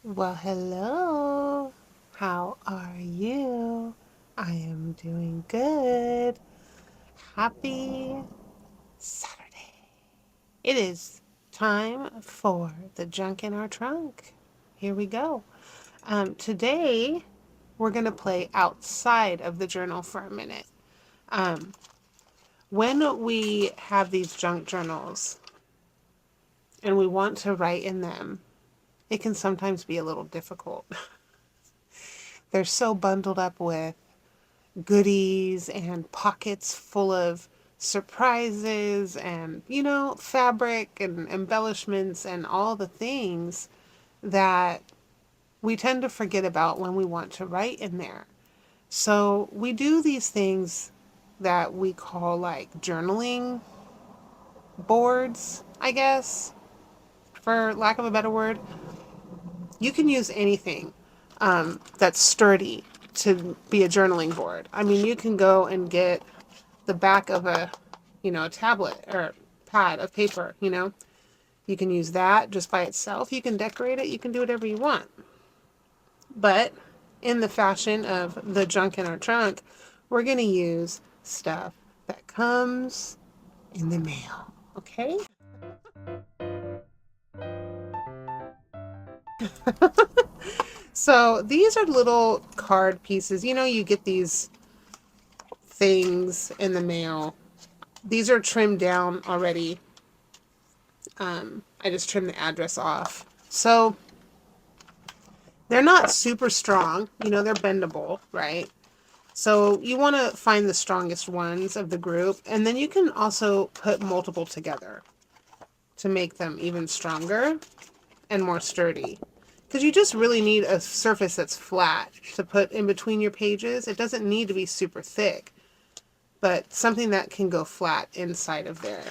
Well, hello. How are you? I am doing good. Happy Saturday. It is time for the junk in our trunk. Here we go. Today, we're going to play outside of the journal for a minute. Um, when we have these junk journals and we want to write in them, it can sometimes be a little difficult. They're so bundled up with goodies and pockets full of surprises and, fabric and embellishments and all the things that we tend to forget about when we want to write in there. So we do these things that we call like journaling boards, I guess, for lack of a better word. You can use anything that's sturdy to be a journaling board. I mean, you can go and get the back of a tablet or pad of paper. You can use that just by itself. You can decorate it. You can do whatever you want. But in the fashion of the junk in our trunk, we're going to use stuff that comes in the mail. Okay? So these are little card pieces. You get these things in the mail. These are trimmed down already. I just trimmed the address off. So they're not super strong. They're bendable, right? So you want to find the strongest ones of the group. And then you can also put multiple together to make them even stronger and more sturdy. Because you just really need a surface that's flat to put in between your pages. It doesn't need to be super thick, but something that can go flat inside of there.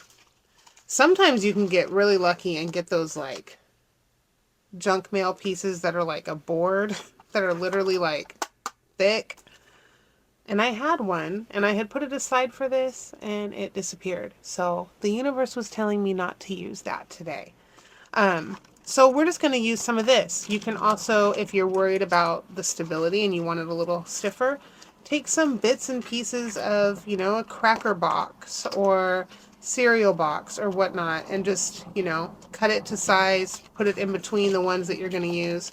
Sometimes you can get really lucky and get those like junk mail pieces that are like a board that are literally like thick. And I had one and I had put it aside for this and it disappeared. So the universe was telling me not to use that today. So we're just going to use some of this. You can also, if you're worried about the stability and you want it a little stiffer, take some bits and pieces of, a cracker box or cereal box or whatnot and just, cut it to size, put it in between the ones that you're going to use,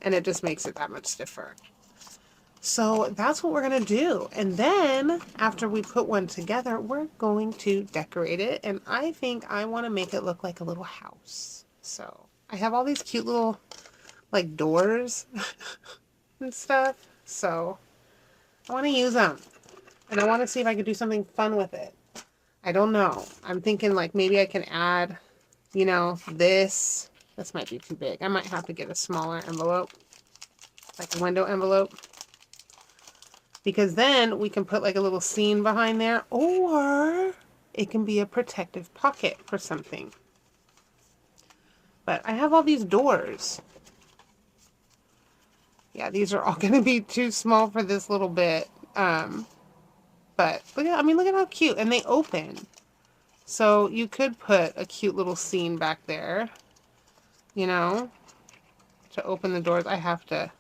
and it just makes it that much stiffer. So that's what we're going to do. And then after we put one together, we're going to decorate it. And I think I want to make it look like a little house. So I have all these cute little like doors and stuff. So I want to use them. And I want to see if I can do something fun with it. I don't know. I'm thinking like maybe I can add, this. This might be too big. I might have to get a smaller envelope, like a window envelope. Because then we can put like a little scene behind there, or it can be a protective pocket for something. But I have all these doors. Yeah, these are all going to be too small for this little bit. But look at how cute. And they open. So you could put a cute little scene back there, to open the doors. I have to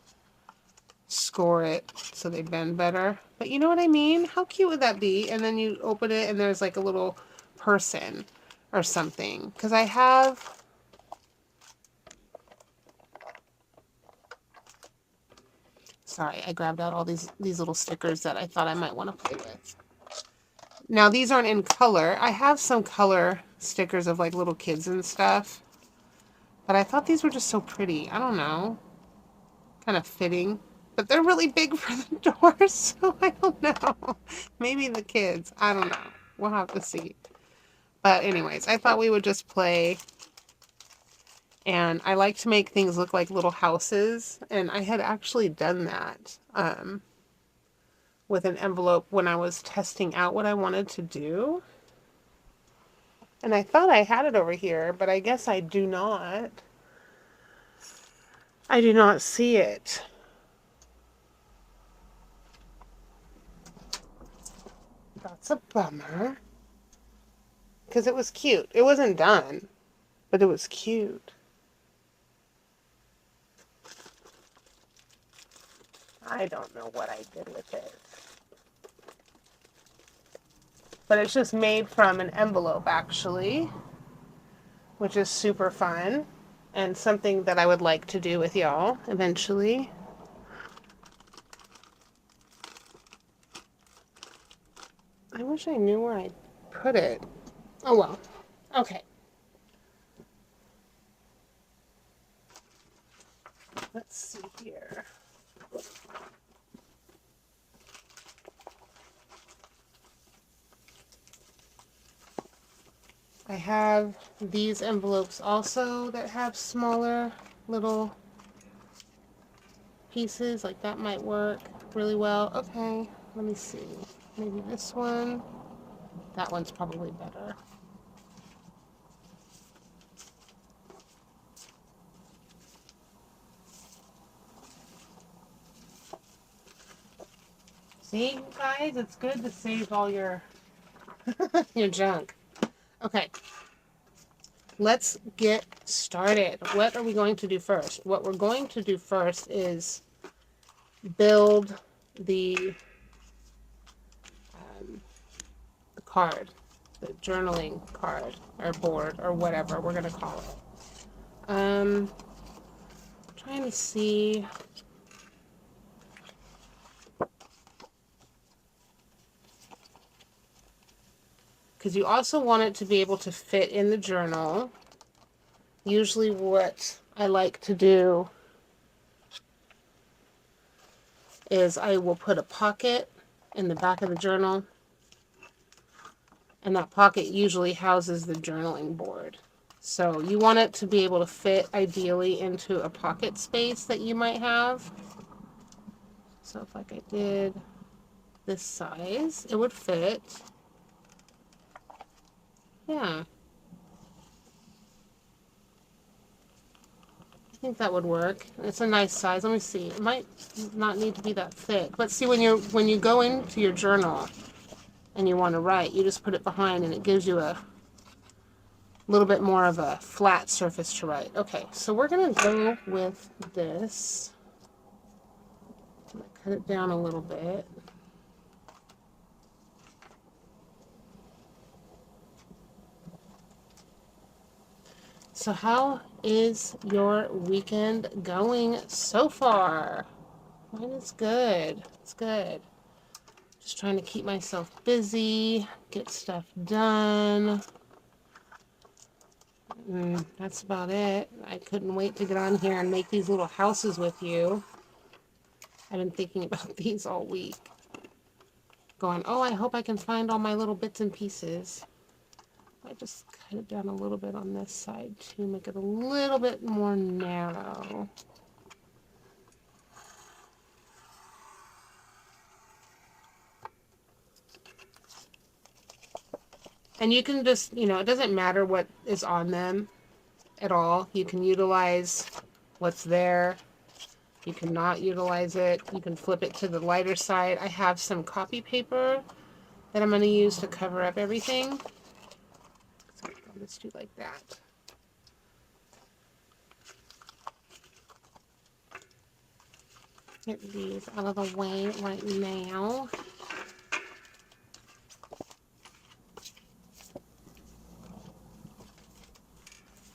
score it so they bend better. But you know what I mean? How cute would that be? And then you open it and there's like a little person or something. Because I have... Sorry, I grabbed out all these little stickers that I thought I might want to play with. Now, these aren't in color. I have some color stickers of like little kids and stuff. But I thought these were just so pretty. I don't know. Kind of fitting. But they're really big for the doors, so I don't know. Maybe the kids. I don't know. We'll have to see. But anyways, I thought we would just play. And I like to make things look like little houses. And I had actually done that with an envelope when I was testing out what I wanted to do. And I thought I had it over here, but I guess I do not. I do not see it. That's a bummer. Because it was cute. It wasn't done, but it was cute. I don't know what I did with it. But it's just made from an envelope, actually, which is super fun and something that I would like to do with y'all eventually. I wish I knew where I put it. Oh well. Okay. Let's see here. I have these envelopes also that have smaller little pieces. Like that might work really well. Okay, let me see. Maybe this one. That one's probably better. See, you guys, it's good to save all your your junk. Okay, let's get started. What are we going to do first? What we're going to do first is build the card, the journaling card or board or whatever we're gonna call it. Trying to see. Because you also want it to be able to fit in the journal. Usually what I like to do is I will put a pocket in the back of the journal, and that pocket usually houses the journaling board. So you want it to be able to fit ideally into a pocket space that you might have. So if like I did this size, it would fit. Yeah. I think that would work. It's a nice size. Let me see. It might not need to be that thick. But see, when you go into your journal and you want to write, you just put it behind and it gives you a little bit more of a flat surface to write. Okay, so we're going to go with this. I'm going to cut it down a little bit. So how is your weekend going so far? Mine is good. It's good. Just trying to keep myself busy, get stuff done. That's about it. I couldn't wait to get on here and make these little houses with you. I've been thinking about these all week. Going, oh, I hope I can find all my little bits and pieces. I just cut it down a little bit on this side to make it a little bit more narrow. And you can just, it doesn't matter what is on them at all. You can utilize what's there. You cannot utilize it. You can flip it to the lighter side. I have some copy paper that I'm going to use to cover up everything. So I'll just do like that. Get these out of the way right now.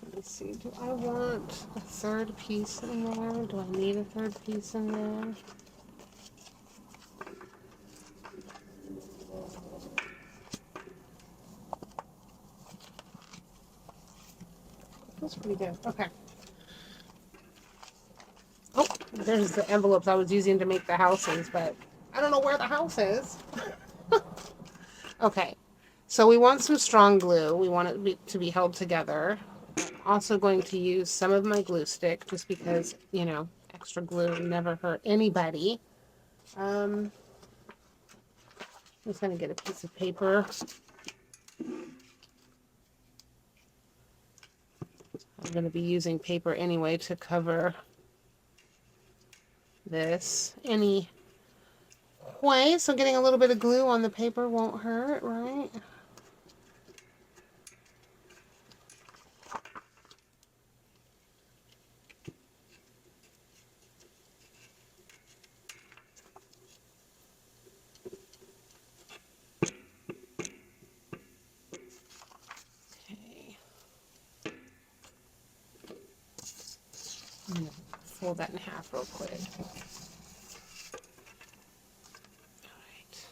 Let me see, do I want a third piece in there? Do I need a third piece in there? That's pretty good. Okay. Oh, there's the envelopes I was using to make the houses, but I don't know where the house is. Okay. So we want some strong glue. We want it to be held together. I'm also going to use some of my glue stick just because, extra glue never hurt anybody. I'm just going to get a piece of paper. I'm going to be using paper anyway to cover this anyway. So getting a little bit of glue on the paper won't hurt, right? I'm gonna fold that in half real quick. Alright.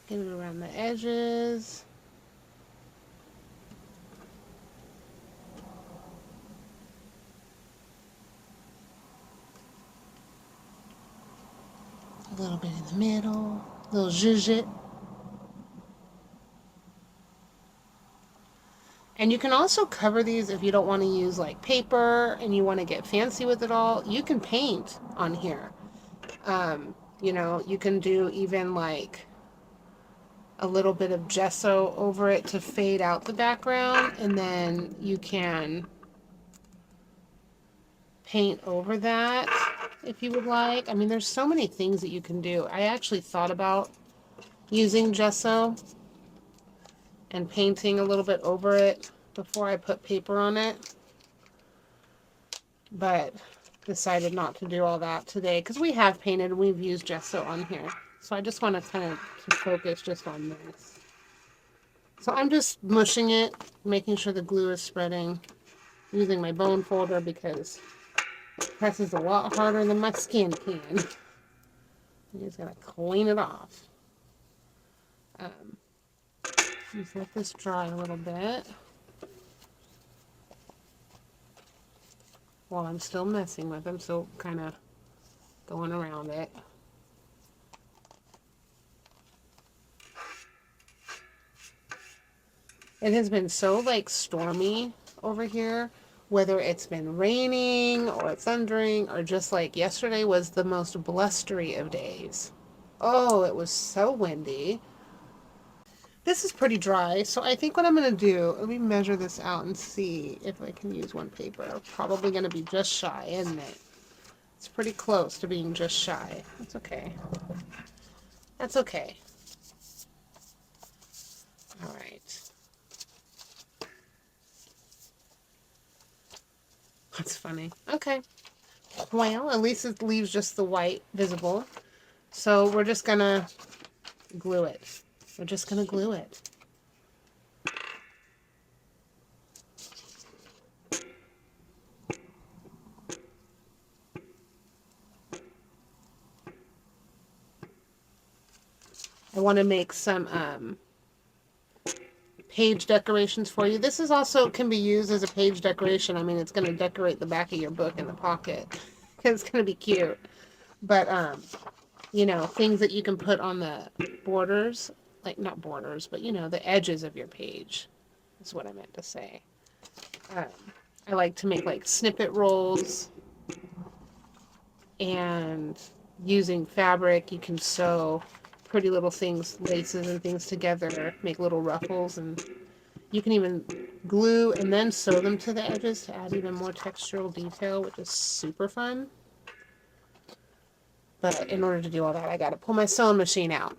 Get it around the edges. A little bit in the middle. A little zhuzh. And you can also cover these if you don't want to use like paper and you want to get fancy with it all. You can paint on here. You know, you can do even like a little bit of gesso over it to fade out the background, and then you can paint over that if you would like. I mean, there's so many things that you can do. I actually thought about using gesso and painting a little bit over it before I put paper on it, but decided not to do all that today because we have painted and we've used gesso on here. So I just want to kind of focus just on this. So I'm just mushing it, making sure the glue is spreading, using my bone folder because it presses a lot harder than my skin can. I'm just going to clean it off. Just let this dry a little bit while I'm still messing with them, so kind of going around it. It has been so like stormy over here, whether it's been raining or thundering or just like yesterday was the most blustery of days. Oh, it was so windy. This is pretty dry, so I think what I'm going to do, let me measure this out and see if I can use one paper. Probably going to be just shy, isn't it? It's pretty close to being just shy. That's okay. That's okay. All right. That's funny. Okay. Well, at least it leaves just the white visible. So we're just going to glue it. We're just going to glue it. I want to make some page decorations for you. This is also can be used as a page decoration. I mean, it's going to decorate the back of your book in the pocket. It's going to be cute. But, you know, things that you can put on the borders, like not borders, but, you know, the edges of your page is what I meant to say. I like to make like snippet rolls, and using fabric, you can sew pretty little things, laces and things together, make little ruffles, and you can even glue and then sew them to the edges to add even more textural detail, which is super fun. But in order to do all that, I got to pull my sewing machine out.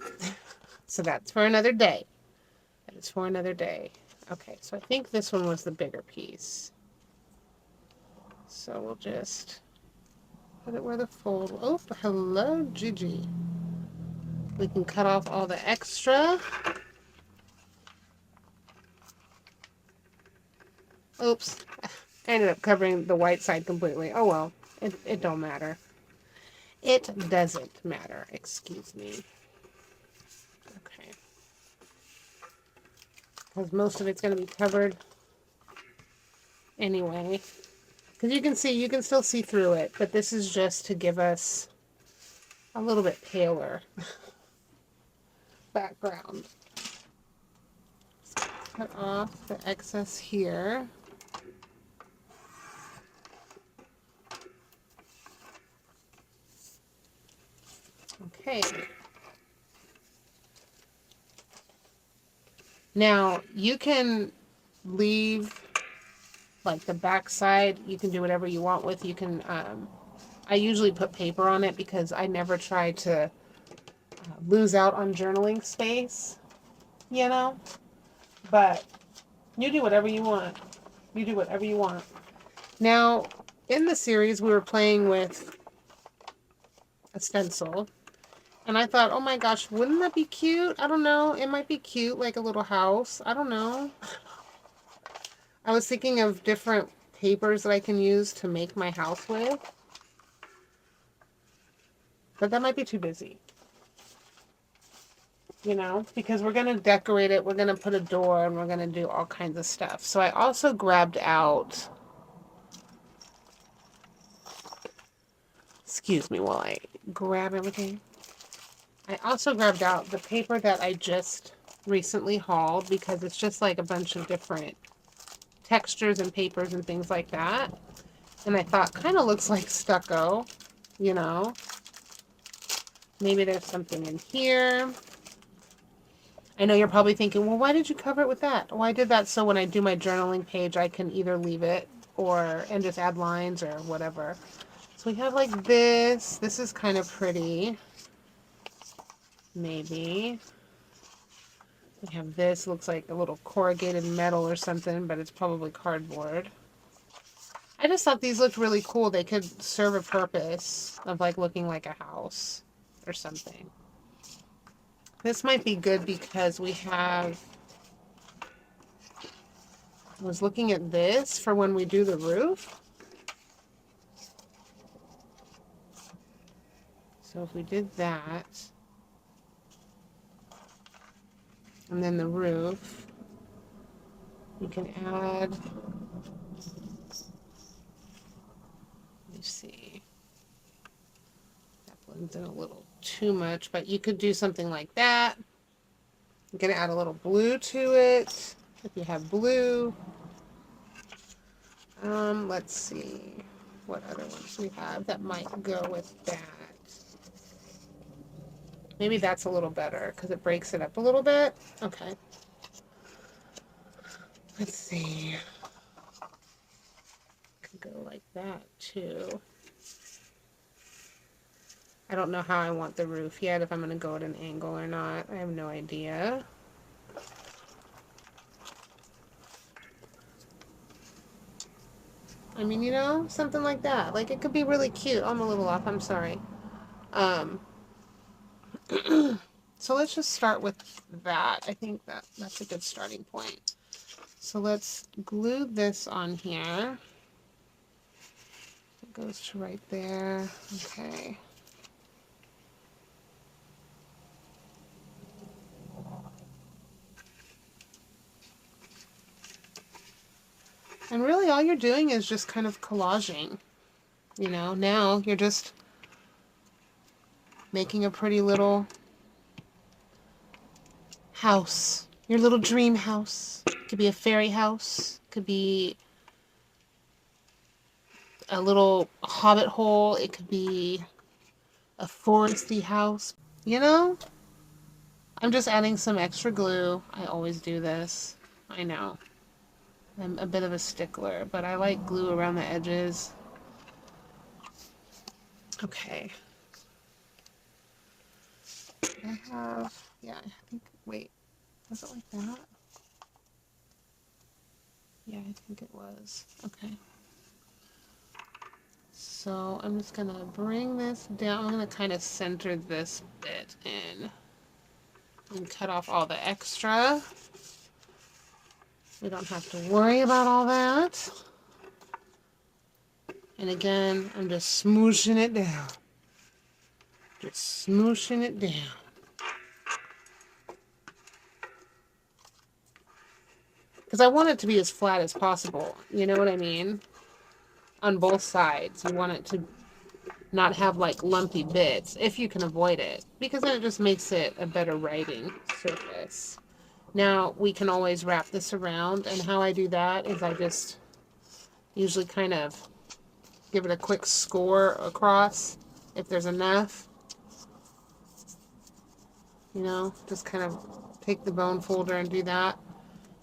So that's for another day. That is for another day. Okay, so I think this one was the bigger piece. So we'll just put it where the fold. Oh, hello, Gigi. We can cut off all the extra. Oops. I ended up covering the white side completely. Oh well, it don't matter. It doesn't matter. Excuse me. Okay. Because most of it's going to be covered anyway. Because you can see, you can still see through it, but this is just to give us a little bit paler background. So cut off the excess here. Okay. Now you can leave like the back side. You can do whatever you want with. You can. I usually put paper on it because I never try to lose out on journaling space. You know, but you do whatever you want. You do whatever you want. Now, in the series, we were playing with a stencil. And I thought, oh my gosh, wouldn't that be cute? I don't know. It might be cute, like a little house. I don't know. I was thinking of different papers that I can use to make my house with. But that might be too busy. You know, because we're going to decorate it. We're going to put a door and we're going to do all kinds of stuff. So I also grabbed out, excuse me while I grab everything. I also grabbed out the paper that I just recently hauled because it's just like a bunch of different textures and papers and things like that. And I thought, kind of looks like stucco, you know. Maybe there's something in here. I know you're probably thinking, well, why did you cover it with that? Well, I did that so when I do my journaling page, I can either leave it and just add lines or whatever. So we have like this. This is kind of pretty. Maybe. We have this. Looks like a little corrugated metal or something, but it's probably cardboard. I just thought these looked really cool. They could serve a purpose of like looking like a house or something. This might be good because we have, I was looking at this for when we do the roof. So if we did that, and then the roof, we can add, let me see, that blends in a little too much, but you could do something like that. You can add a little blue to it if you have blue. Let's see what other ones we have that might go with that. Maybe that's a little better because it breaks it up a little bit. Okay. Let's see. Could go like that too. I don't know how I want the roof yet, if I'm going to go at an angle or not. I have no idea. I mean, you know, something like that. Like, it could be really cute. I'm a little off. I'm sorry. So let's just start with that. I think that's a good starting point. So let's glue this on here. It goes to right there. Okay. And really all you're doing is just kind of collaging. You know, now you're just making a pretty little house. Your little dream house. Could be a fairy house. Could be a little hobbit hole. It could be a foresty house. You know? I'm just adding some extra glue. I always do this. I know. I'm a bit of a stickler, but I like glue around the edges. Okay. I have, yeah, I think, wait, was it like that? Yeah, I think it was. Okay. So I'm just gonna bring this down. I'm gonna kind of center this bit in and cut off all the extra. We don't have to worry about all that. And again, I'm just smooshing it down. Just smooshing it down. Because I want it to be as flat as possible. You know what I mean? On both sides. You want it to not have like lumpy bits, if you can avoid it. Because then it just makes it a better writing surface. Now, we can always wrap this around. And how I do that is I just usually kind of give it a quick score across if there's enough. You know, just kind of take the bone folder and do that.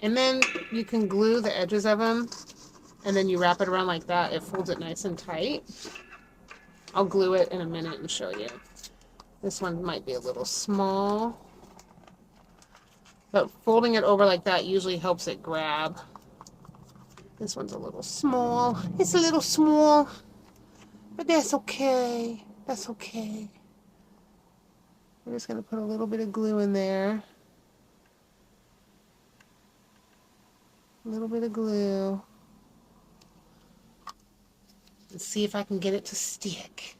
And then you can glue the edges of them, and then you wrap it around like that. It folds it nice and tight. I'll glue it in a minute and show you. This one might be a little small, but folding it over like that usually helps it grab. This one's a little small. It's a little small, but that's okay. That's okay. we're just going to put a little bit of glue in there. A little bit of glue. And see if I can get it to stick.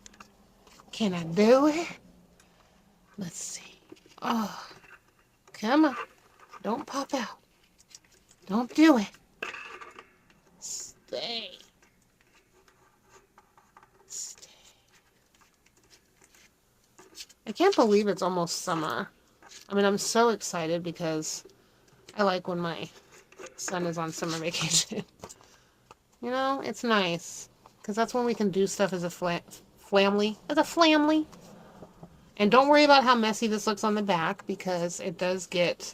Can I do it? Let's see. Oh, come on. Don't pop out. Don't do it. Stay. Stay. I can't believe it's almost summer. I mean, I'm so excited because I like when my son is on summer vacation. You know, it's nice. Because that's when we can do stuff as a family. As a family. And don't worry about how messy this looks on the back because it does get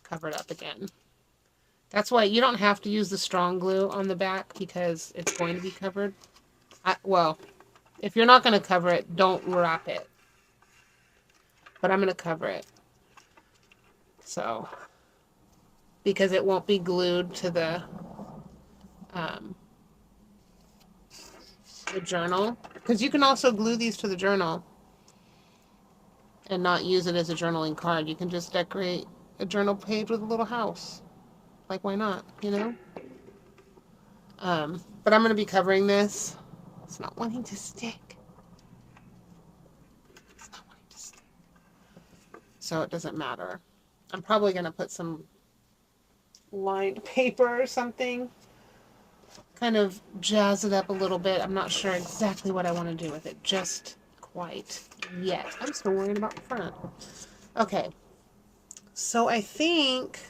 covered up again. That's why you don't have to use the strong glue on the back because it's going to be covered. Well, if you're not going to cover it, don't wrap it. But I'm going to cover it. So, because it won't be glued to the journal. Because you can also glue these to the journal and not use it as a journaling card. You can just decorate a journal page with a little house. Like, why not, you know? But I'm going to be covering this. It's not wanting to stick. It's not wanting to stick. So it doesn't matter. I'm probably going to put some lined paper or something. Kind of jazz it up a little bit. I'm not sure exactly what I want to do with it just quite yet. I'm still worrying about the front. Okay. So I think...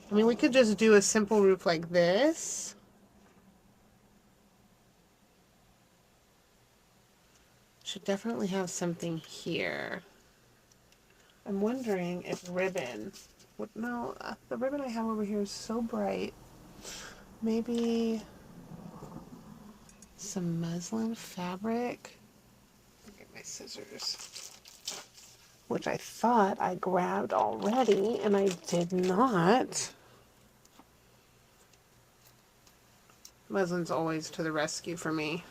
I mean, we could just do a simple roof like this. Should definitely have something here. I'm wondering if ribbon would... No, the ribbon I have over here is so bright. Maybe some muslin fabric. Get my scissors. Which I thought I grabbed already, and I did not. Muslin's always to the rescue for me.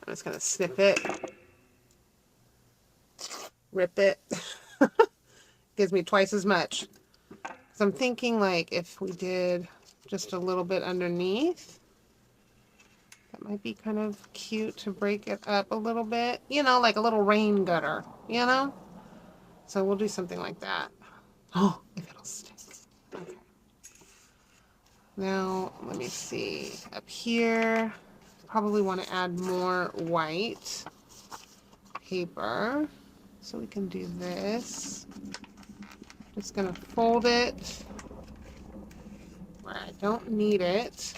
I'm just going to snip it. Rip it. Gives me twice as much. So I'm thinking like if we did just a little bit underneath, that might be kind of cute to break it up a little bit. You know, like a little rain gutter, you know? So we'll do something like that. Oh, if it'll stick. Okay. Now, let me see. Up here, probably want to add more white paper. So we can do this. Just going to fold it where I don't need it.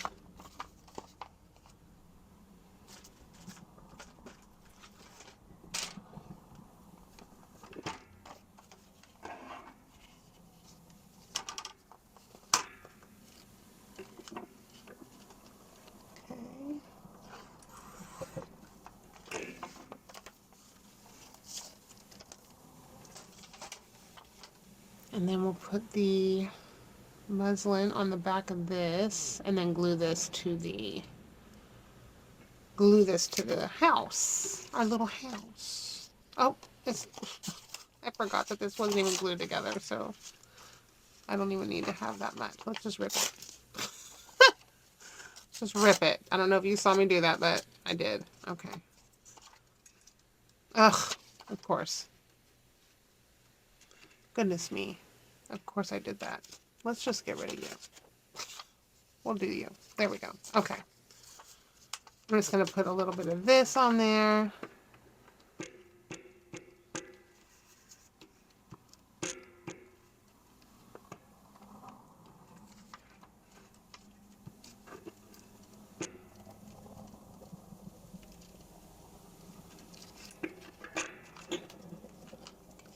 And then we'll put the muslin on the back of this and then glue this to the house, our little house. Oh, I forgot that this wasn't even glued together, so I don't even need to have that much. Let's just rip it. Just rip it. I don't know if you saw me do that, but I did. Okay. Ugh, of course. Goodness me. Of course I did that. Let's just get rid of you. We'll do you. There we go. Okay. I'm just going to put a little bit of this on there.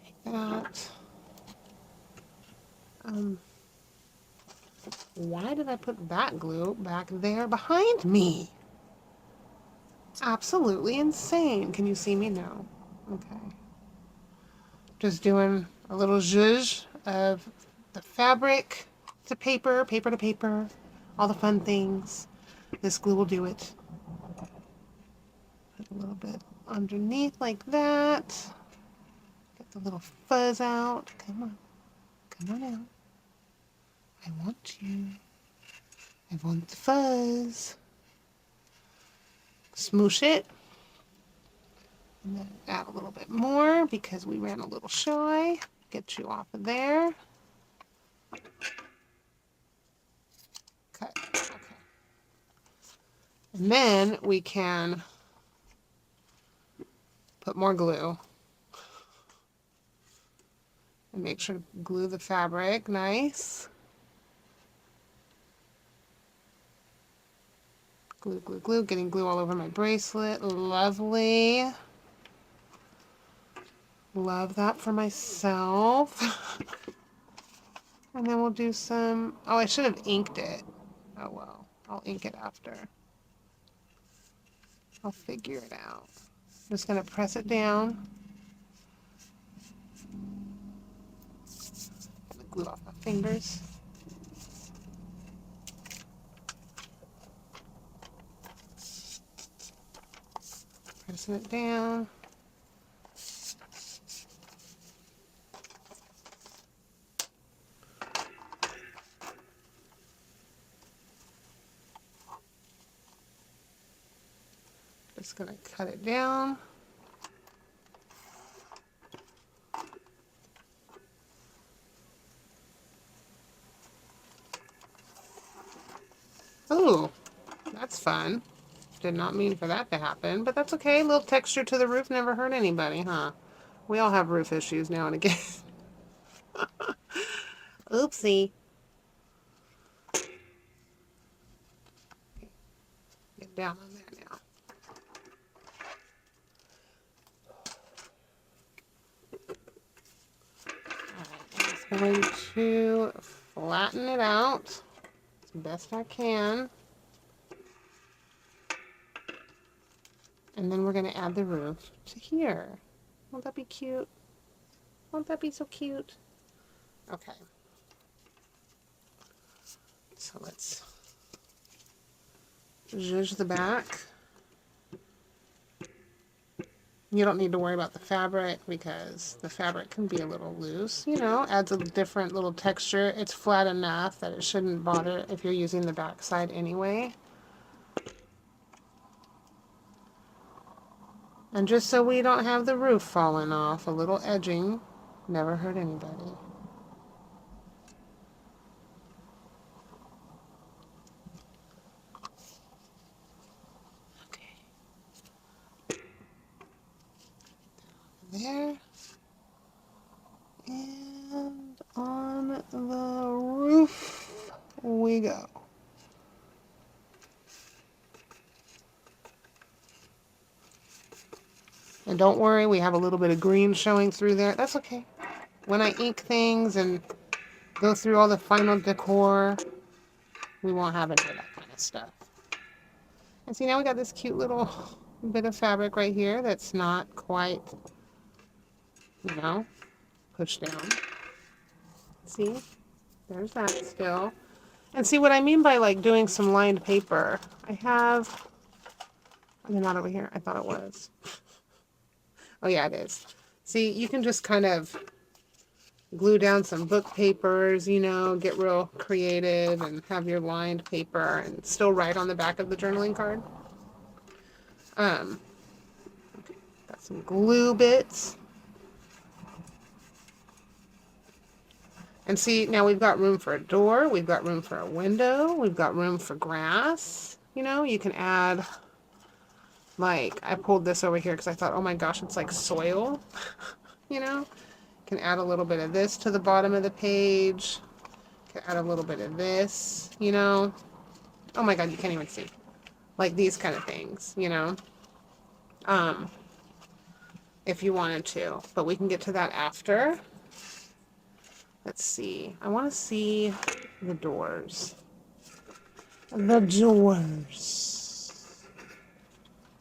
Take that. Why did I put that glue back there behind me? Absolutely insane. Can you see me? No. Okay. Just doing a little zhuzh of the fabric to paper, paper to paper, all the fun things. This glue will do it. Put a little bit underneath like that. Get the little fuzz out. Come on. Come on out. I want you. I want the fuzz. Smoosh it. And then add a little bit more because we ran a little shy. Get you off of there. Cut. Okay. And then we can put more glue. And make sure to glue the fabric nice. Glue, glue, glue. Getting glue all over my bracelet. Lovely. Love that for myself. And then we'll do some... Oh, I should have inked it. Oh, well. I'll ink it after. I'll figure it out. I'm just going to press it down. Get the glue off my fingers. Pressing it down. Just going to cut it down. Ooh, that's fun. Did not mean for that to happen, but that's okay. A little texture to the roof never hurt anybody, huh? We all have roof issues now and again. Oopsie. Get down on there now. I'm going to flatten it out as best I can. And then we're going to add the roof to here. Won't that be cute? Won't that be so cute? Okay. So let's zhuzh the back. You don't need to worry about the fabric because the fabric can be a little loose. You know, adds a different little texture. It's flat enough that it shouldn't bother if you're using the back side anyway. And just so we don't have the roof falling off, a little edging never hurt anybody. Okay. There. And on the roof we go. And don't worry, we have a little bit of green showing through there. That's okay. When I ink things and go through all the final decor, we won't have any of that kind of stuff. And see, now we got this cute little bit of fabric right here that's not quite, you know, pushed down. See? There's that still. And see what I mean by like doing some lined paper. I have, is it not over here? I thought it was. Oh yeah, it is. See, you can just kind of glue down some book papers, you know, get real creative and have your lined paper and still write on the back of the journaling card. Okay, got some glue bits. And see, now we've got room for a door, we've got room for a window, we've got room for grass. You know, you can add, like, I pulled this over here because I thought, oh my gosh, it's like soil. You know, you can add a little bit of this to the bottom of the page. You can add a little bit of this, you know. Oh my god, you can't even see. Like these kind of things, you know. If you wanted to. But we can get to that after. Let's see. I want to see the doors. The doors.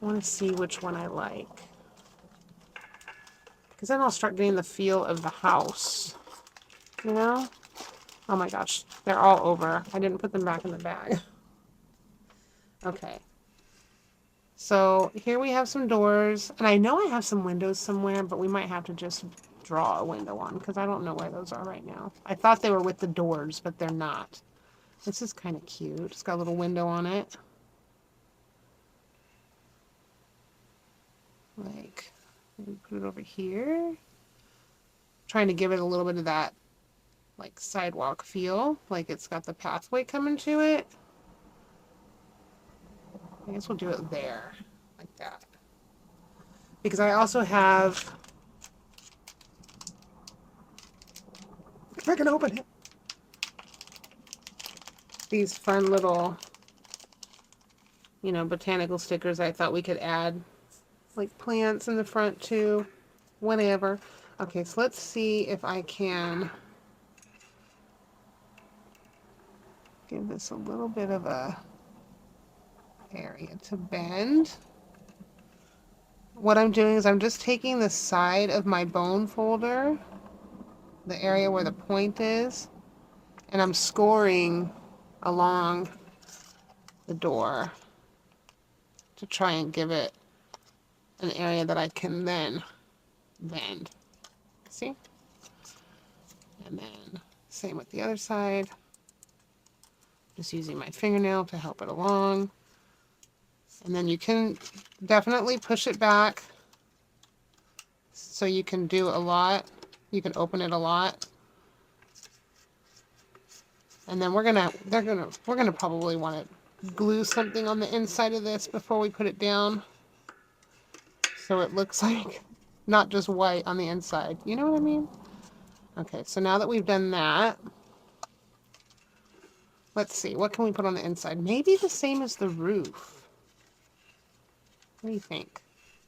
I want to see which one I like. Because then I'll start getting the feel of the house. You know? Oh my gosh. They're all over. I didn't put them back in the bag. Okay. So here we have some doors, and I know I have some windows somewhere, but we might have to just draw a window on because I don't know where those are right now. I thought they were with the doors, but they're not. This is kind of cute. It's got a little window on it. Like, maybe put it over here. Trying to give it a little bit of that, like, sidewalk feel. Like it's got the pathway coming to it. I guess we'll do it there, like that. Because I also have... If I can open it. These fun little, you know, botanical stickers I thought we could add. Like plants in the front too. Whatever. Okay, so let's see if I can give this a little bit of a area to bend. What I'm doing is I'm just taking the side of my bone folder, the area where the point is, and I'm scoring along the door to try and give it an area that I can then bend. See? And then same with the other side. Just using my fingernail to help it along. And then you can definitely push it back so you can do a lot. You can open it a lot. And then we're gonna probably want to glue something on the inside of this before we put it down. So it looks like not just white on the inside. You know what I mean? Okay, so now that we've done that, let's see, what can we put on the inside? Maybe the same as the roof. What do you think?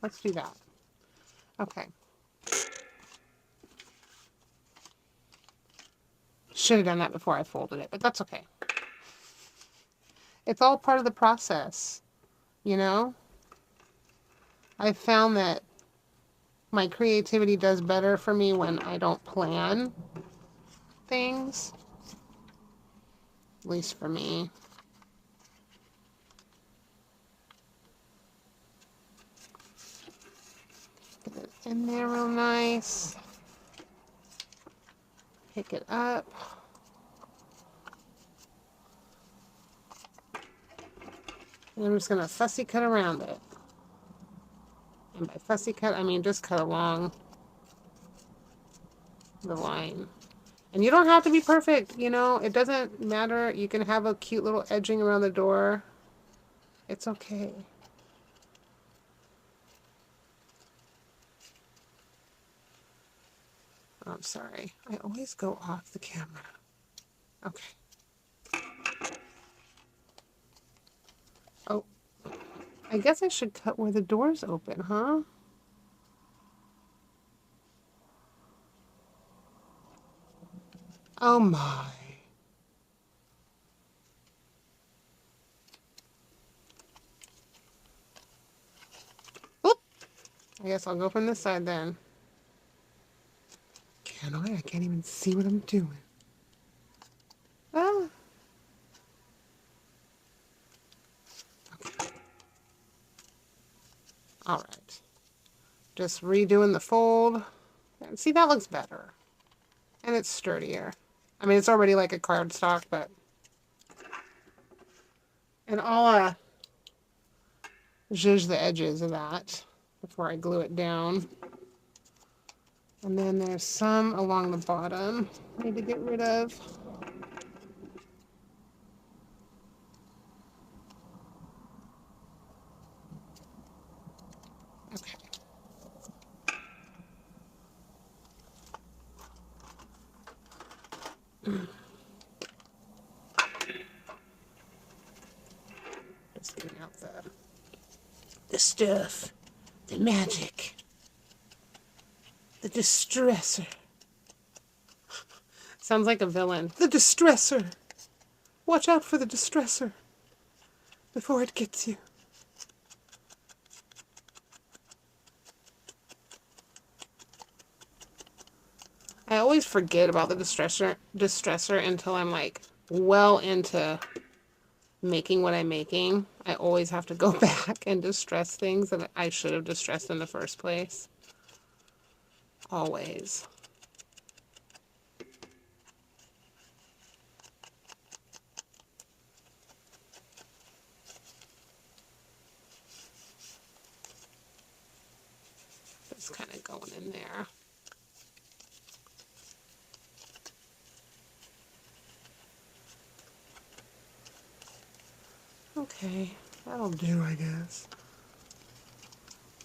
Let's do that. Okay. Should have done that before I folded it, but that's okay. It's all part of the process, you know? I've found that my creativity does better for me when I don't plan things. At least for me. Get it in there real nice. Pick it up. And I'm just going to fussy cut around it. And by fussy cut, I mean just cut along the line. And you don't have to be perfect, you know, it doesn't matter. You can have a cute little edging around the door. It's okay. Oh, I'm sorry. I always go off the camera. Okay. Oh, I guess I should cut where the door's open, huh? Oh my. Oop. I guess I'll go from this side then. Can I? I can't even see what I'm doing. Ah. Okay. All right. Just redoing the fold. And see, that looks better. And it's sturdier. I mean, it's already like a cardstock, but... And I'll zhuzh the edges of that before I glue it down. And then there's some along the bottom I need to get rid of. Okay. Just getting out the stuff, the magic, the distressor. Sounds like a villain. The distressor. Watch out for the distressor before it gets you. I always forget about the distressor until I'm like well into making what I'm making, I always have to go back and distress things that I should have distressed in the first place. Always. Just kind of going in there. Okay, that'll do, I guess.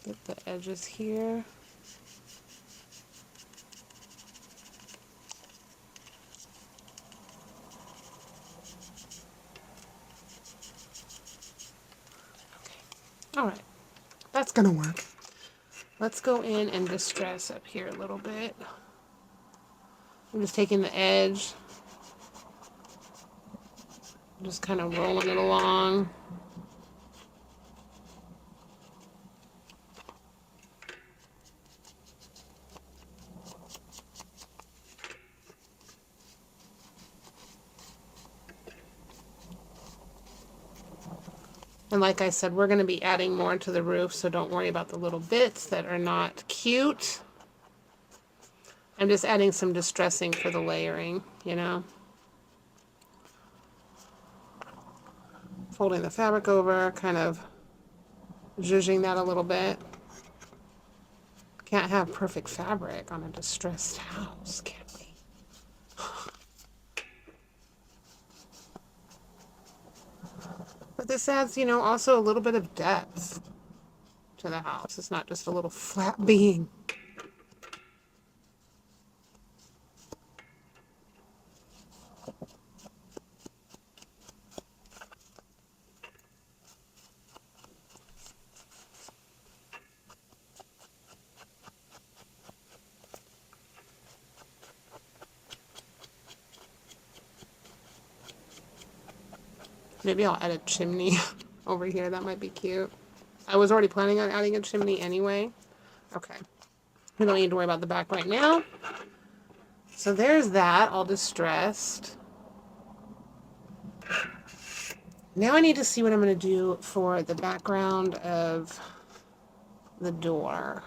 Get the edges here. Okay, all right, that's gonna work. Let's go in and distress up here a little bit. I'm just taking the edge, just kind of rolling it along. And like I said, we're going to be adding more to the roof, so don't worry about the little bits that are not cute. I'm just adding some distressing for the layering, you know. Folding the fabric over, kind of zhuzhing that a little bit. Can't have perfect fabric on a distressed house, can we? But this adds, you know, also a little bit of depth to the house. It's not just a little flat being. Maybe I'll add a chimney over here. That might be cute. I was already planning on adding a chimney anyway. Okay. We don't need to worry about the back right now. So there's that, all distressed. Now I need to see what I'm going to do for the background of the door.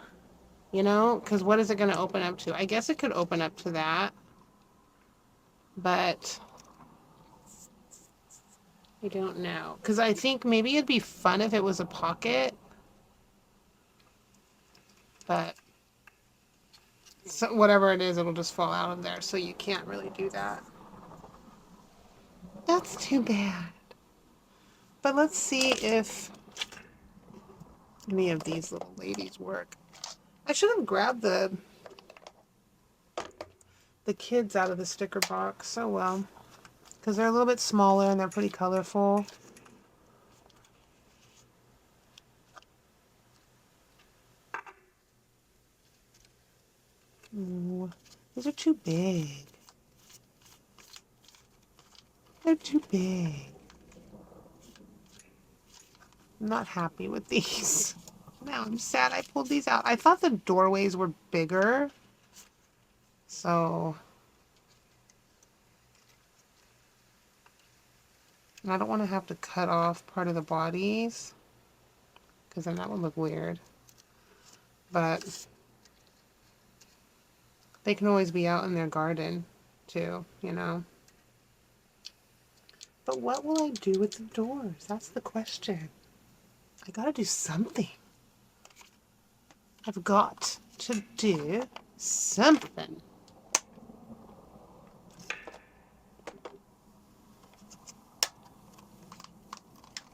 You know, because what is it going to open up to? I guess it could open up to that. But I don't know. Because I think maybe it'd be fun if it was a pocket. But so whatever it is, it'll just fall out of there. So you can't really do that. That's too bad. But let's see if any of these little ladies work. I should have grabbed the kids out of the sticker box. Oh well. Because they're a little bit smaller and they're pretty colorful. Ooh, these are too big. They're too big. I'm not happy with these. Now I'm sad I pulled these out. I thought the doorways were bigger. So... and I don't want to have to cut off part of the bodies, because then that would look weird. But they can always be out in their garden, too, you know. But what will I do with the doors? That's the question. I gotta do something. I've got to do something.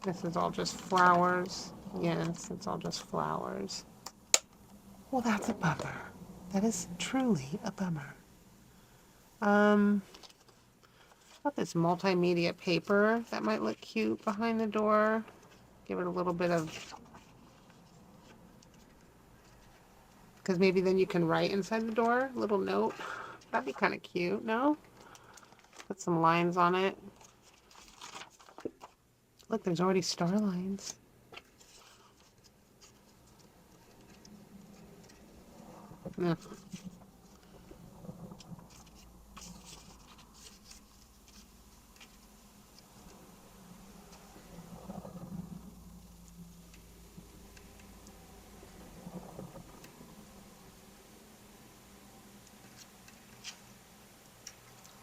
This is all just flowers. Yes, it's all just flowers. Well, that's a bummer. That is truly a bummer. Got this multimedia paper that might look cute behind the door. Give it a little bit of... because maybe then you can write inside the door. A little note. That'd be kind of cute, no? Put some lines on it. Look, there's already star lines. Yeah.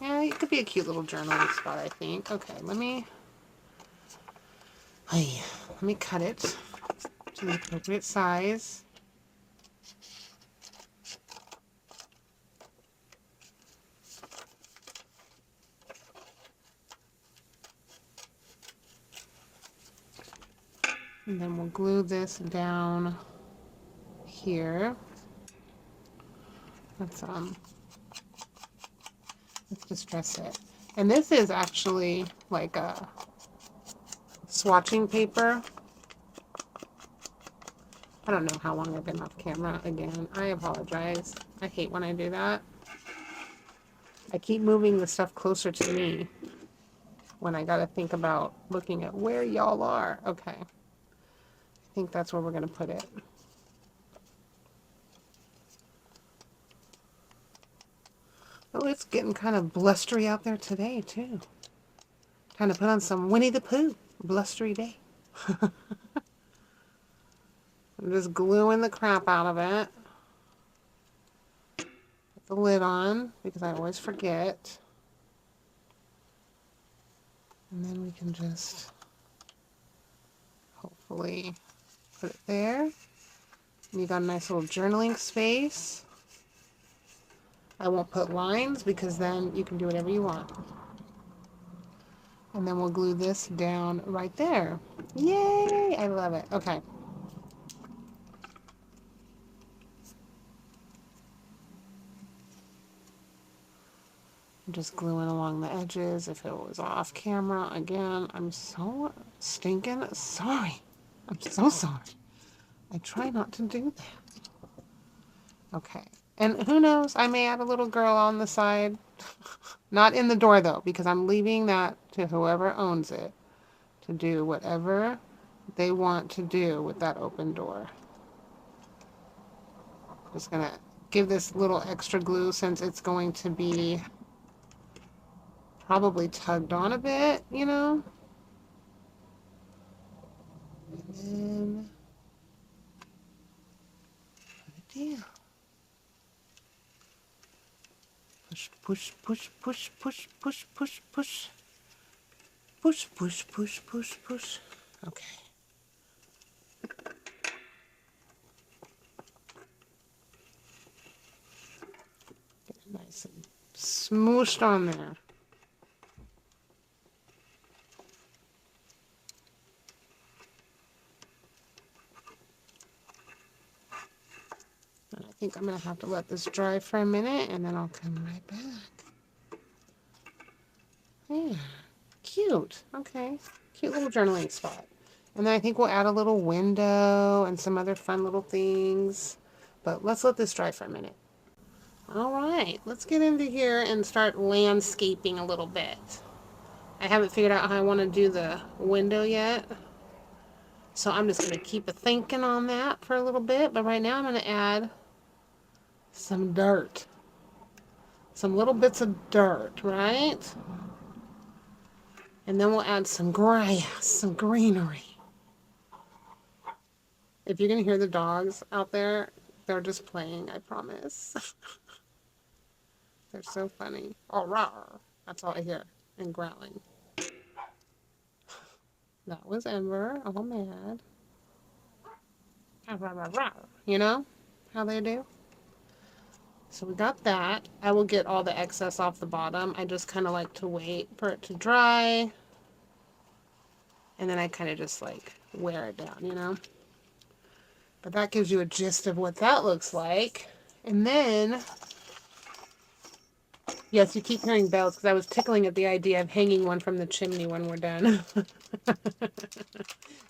Yeah, it could be a cute little journaling spot, I think. Okay, let me cut it to the appropriate size. And then we'll glue this down here. Let's distress it. And this is actually like a swatching paper. I don't know how long I've been off camera again. I apologize. I hate when I do that. I keep moving the stuff closer to me when I gotta think about looking at where y'all are. Okay. I think that's where we're gonna put it. Oh, it's getting kind of blustery out there today, too. Time to put on some Winnie the Pooh. Blustery day. I'm just gluing the crap out of it. Put the lid on, because I always forget. And then we can just hopefully put it there. And you got a nice little journaling space. I won't put lines because then you can do whatever you want. And then we'll glue this down right there. Yay! I love it. Okay. I'm just gluing along the edges. If it was off camera, again, I'm so stinking sorry. I'm so sorry. I try not to do that. Okay. And who knows, I may add a little girl on the side. Not in the door, though, because I'm leaving that to whoever owns it to do whatever they want to do with that open door. Just going to give this little extra glue since it's going to be probably tugged on a bit, you know? And then put it down. Push, push, push, push, push, push, push, push. Push, push, push, push, push. Okay. Get it nice and smooshed on there. And I think I'm going to have to let this dry for a minute and then I'll come right back. Yeah. Cute. Okay. Cute little journaling spot. And then I think we'll add a little window and some other fun little things. But let's let this dry for a minute. All right, let's get into here and start landscaping a little bit. I haven't figured out how I want to do the window yet. So I'm just going to keep a thinking on that for a little bit. But right now I'm going to add some dirt. Some little bits of dirt, right? And then we'll add some grass, some greenery. If you're going to hear the dogs out there, they're just playing, I promise. They're so funny. Oh, rawr. That's all I hear. And growling. That was Ember, all mad. You know how they do? So we got that. I will get all the excess off the bottom. I just kind of like to wait for it to dry. And then I kind of just like wear it down, you know? But that gives you a gist of what that looks like. And then, yes, you keep hearing bells because I was tickling at the idea of hanging one from the chimney when we're done.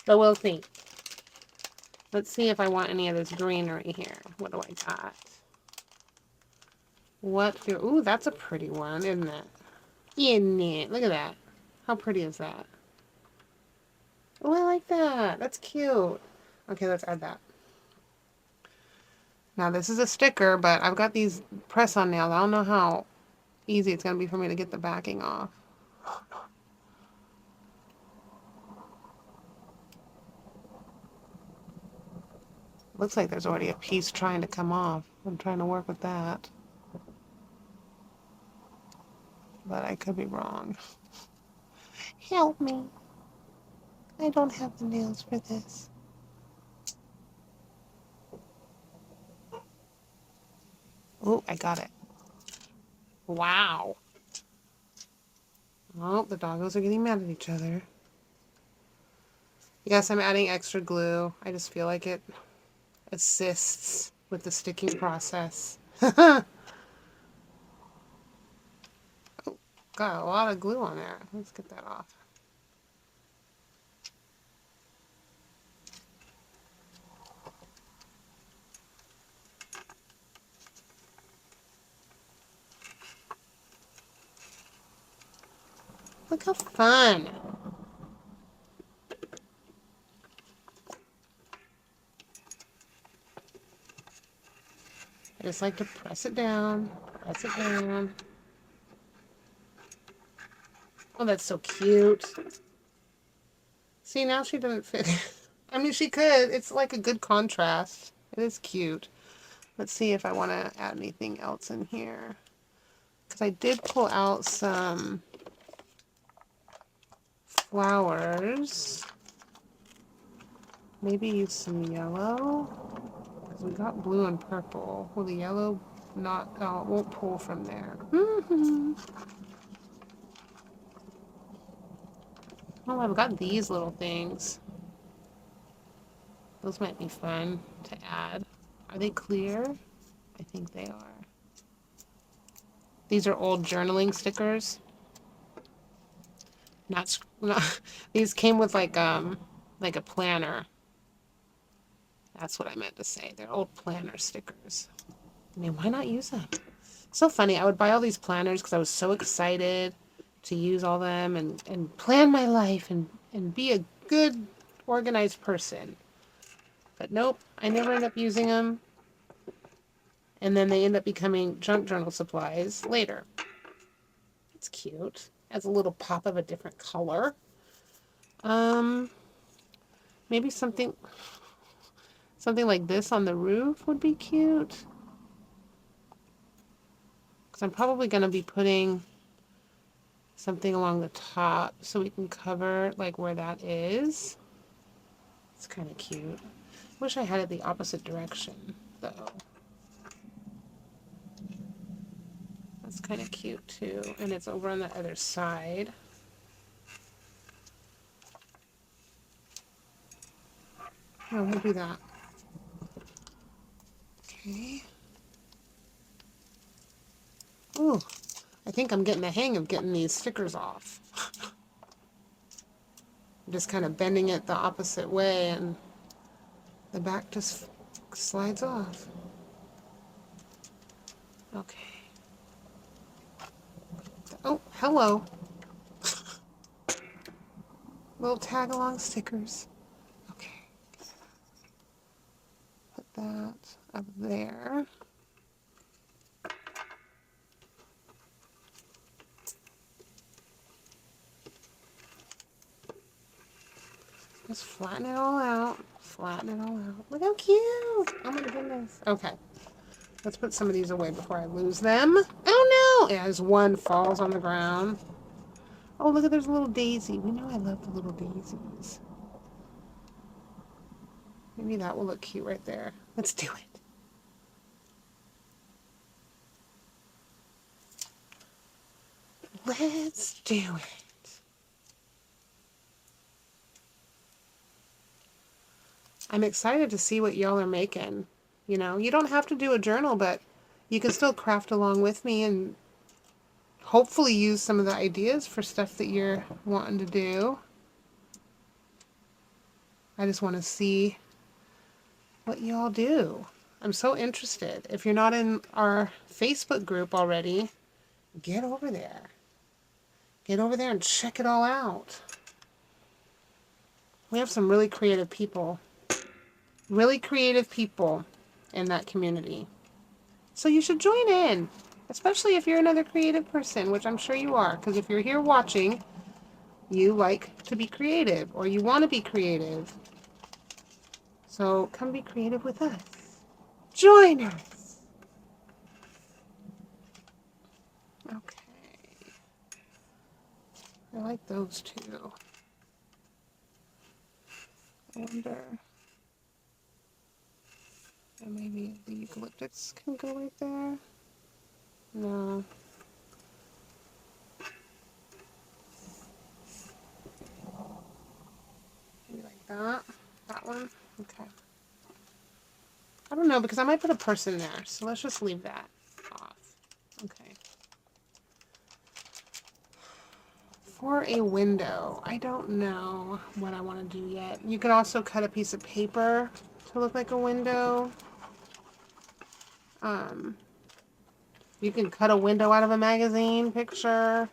But we'll see. Let's see if I want any of this greenery here. What do I got? Ooh, that's a pretty one, isn't it? Isn't it? Look at that. How pretty is that? Oh, I like that. That's cute. Okay, let's add that. Now, this is a sticker, but I've got these press-on nails. I don't know how easy it's going to be for me to get the backing off. Looks like there's already a piece trying to come off. I'm trying to work with that. but I could be wrong. Help me. I don't have the nails for this. Oh, I got it. Wow. Oh, the doggos are getting mad at each other. Yes, I'm adding extra glue. I just feel like it assists with the sticking process. Oh, got a lot of glue on there. Let's get that off. Look how fun. I just like to press it down, press it down. Oh, that's so cute. See, now she doesn't fit. I mean, she could. It's like a good contrast. It is cute. Let's see if I want to add anything else in here. Because I did pull out some flowers. Maybe use some yellow. Because we got blue and purple. Will the yellow not, oh, it won't pull from there. Oh, I've got these little things. Those might be fun to add. Are they clear? I think they are. These are old journaling stickers. Not these came with like a planner. That's what I meant to say. They're old planner stickers. I mean, why not use them? So funny. I would buy all these planners because I was so excited to use all them and plan my life and be a good organized person. But nope, I never end up using them. And then they end up becoming junk journal supplies later. It's cute. Adds a little pop of a different color. Maybe something like this on the roof would be cute. Because I'm probably going to be putting something along the top so we can cover like where that is. It's kind of cute. Wish I had it the opposite direction though. That's kind of cute too. And it's over on the other side. Oh, we'll do that. Okay. Ooh, I think I'm getting the hang of getting these stickers off. I'm just kind of bending it the opposite way and the back just slides off. Okay. Oh, hello. Little tag along stickers. Okay. Put that up there. Just flatten it all out. Flatten it all out. Look how cute. Oh my goodness. Okay. Let's put some of these away before I lose them. Oh no! As one falls on the ground. Oh, look at there's a little daisy. We know I love the little daisies. Maybe that will look cute right there. Let's do it. Let's do it. I'm excited to see what y'all are making. You know, you don't have to do a journal, but you can still craft along with me and hopefully use some of the ideas for stuff that you're wanting to do. I just want to see what y'all do. I'm so interested. If you're not in our Facebook group already, get over there. Get over there and check it all out. We have some really creative people. Really creative people in that community. So you should join in. Especially if you're another creative person, which I'm sure you are. Because if you're here watching, you like to be creative. Or you want to be creative. So come be creative with us. Join us. Okay. I like those too. I wonder, maybe the eucalyptus can go right there. No. Maybe like that. That one. Okay. I don't know, because I might put a person there, so let's just leave that off. Okay. For a window, I don't know what I want to do yet. You could also cut a piece of paper to look like a window. You can cut a window out of a magazine picture.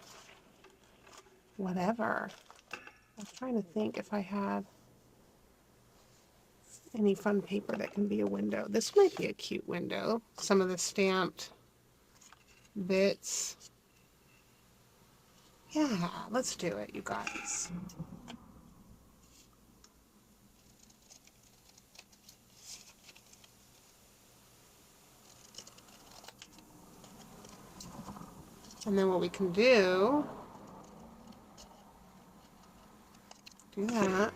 Whatever. I was trying to think if I had any fun paper that can be a window. This might be a cute window. Some of the stamped bits. Yeah, let's do it, you guys. And then what we can do that.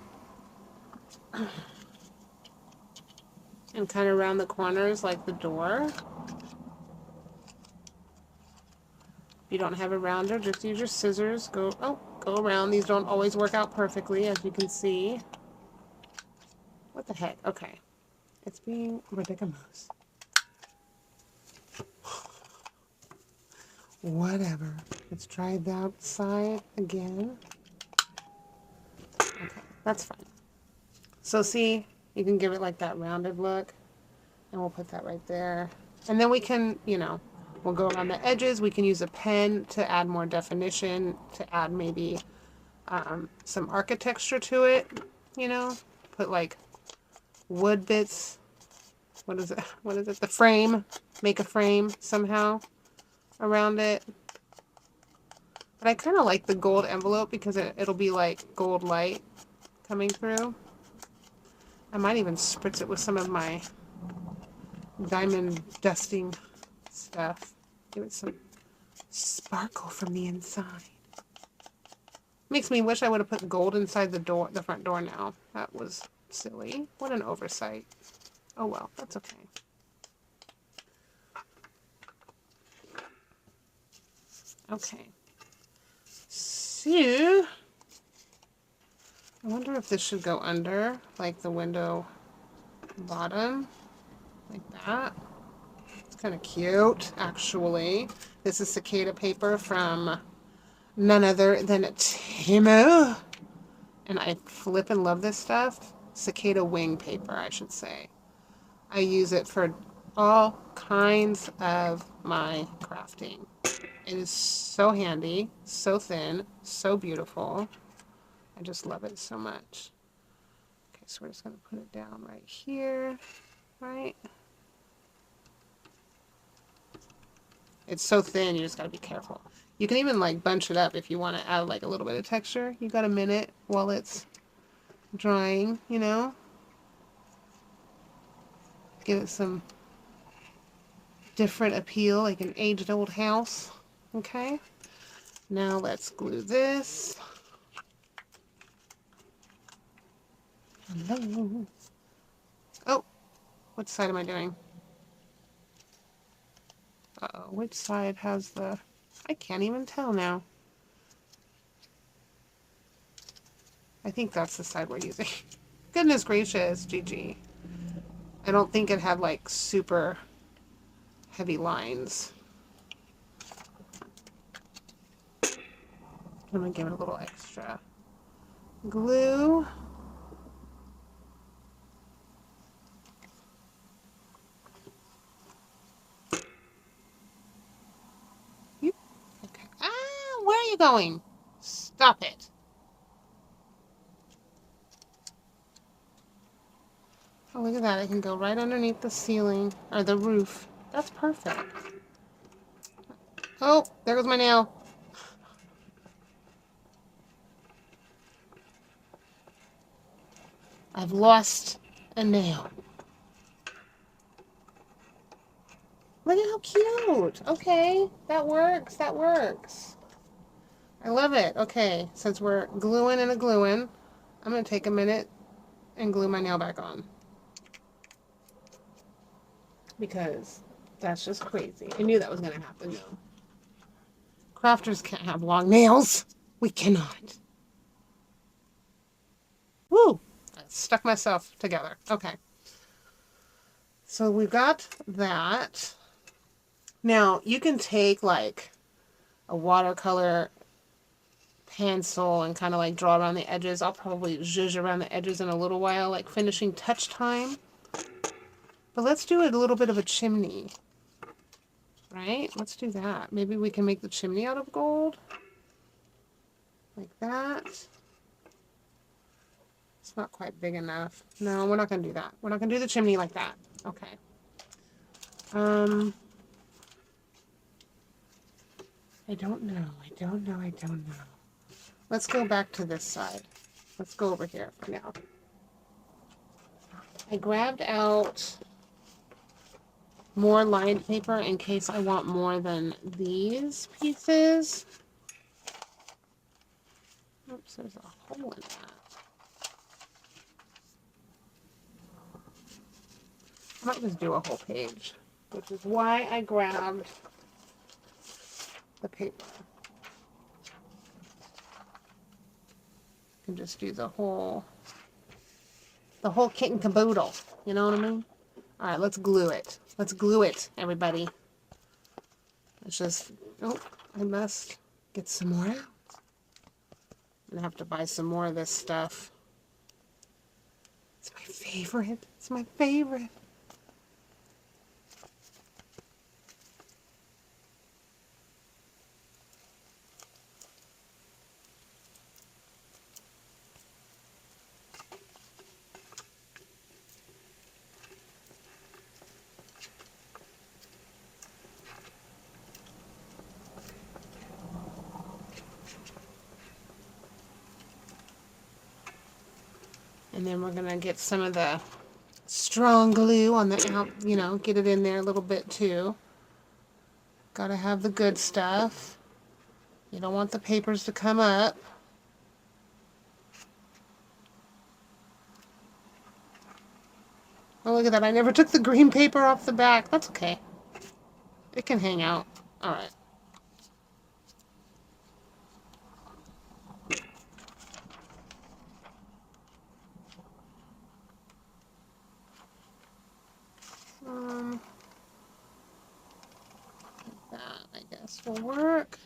And kind of round the corners like the door. If you don't have a rounder, just use your scissors. Go around. These don't always work out perfectly, as you can see. What the heck? Okay. It's being ridiculous. Whatever. Let's try that side again. Okay, that's fine. So see, you can give it like that rounded look. And we'll put that right there. And then we can, we'll go around the edges. We can use a pen to add more definition, to add maybe some architecture to it, Put like wood bits. What is it? The frame. Make a frame somehow around it. But I kind of like the gold envelope because it'll be like gold light coming through. I might even spritz it with some of my diamond dusting stuff. Give it some sparkle from the inside. Makes me wish I would have put gold inside the front door now. That was silly. What an oversight. Oh well, that's okay. Okay. So, I wonder if this should go under, like the window bottom, like that. It's kind of cute, actually. This is cicada paper from none other than Timo. And I flip and love this stuff. Cicada wing paper, I should say. I use it for all kinds of my crafting. It is so handy, so thin, so beautiful. I just love it so much. Okay, so we're just going to put it down right here, right? It's so thin, you just got to be careful. You can even like bunch it up if you want to add like a little bit of texture. You got a minute while it's drying, Give it some different appeal, like an aged old house. Okay, now let's glue this. Hello. Oh, which side am I doing? Uh-oh, which side has the... I can't even tell now. I think that's the side we're using. Goodness gracious, Gigi. I don't think it had like super heavy lines. I'm gonna give it a little extra glue. Okay. Ah, where are you going? Stop it. Oh, look at that. It can go right underneath the ceiling, or the roof. That's perfect. Oh, there goes my nail. I've lost a nail. Look at how cute. Okay, that works. That works. I love it. Okay, since we're gluing and a-gluing, I'm going to take a minute and glue my nail back on. Because that's just crazy. I knew that was going to happen, though. Crafters can't have long nails. We cannot. Woo! I stuck myself together. Okay. So we've got that. Now, you can take like a watercolor pencil and kind of like draw around the edges. I'll probably zhuzh around the edges in a little while, like finishing touch time. But let's do a little bit of a chimney. Right? Let's do that. Maybe we can make the chimney out of gold. Like that. It's not quite big enough. No, we're not going to do that. We're not going to do the chimney like that. Okay. I don't know. I don't know. Let's go back to this side. Let's go over here for now. I grabbed out more lined paper in case I want more than these pieces. Oops, there's a hole in that. I might just do a whole page, which is why I grabbed the paper. I can just do the whole kit and caboodle. You know what I mean? All right, let's glue it. Let's glue it, everybody. Let's just, oh, I must get some more out. I'm gonna have to buy some more of this stuff. It's my favorite. It's my favorite. And then we're gonna get some of the strong glue on the out, you know, get it in there a little bit too. Gotta have the good stuff. You don't want the papers to come up. Oh, look at that. I never took the green paper off the back. That's okay. It can hang out. All right. That, I guess, will work.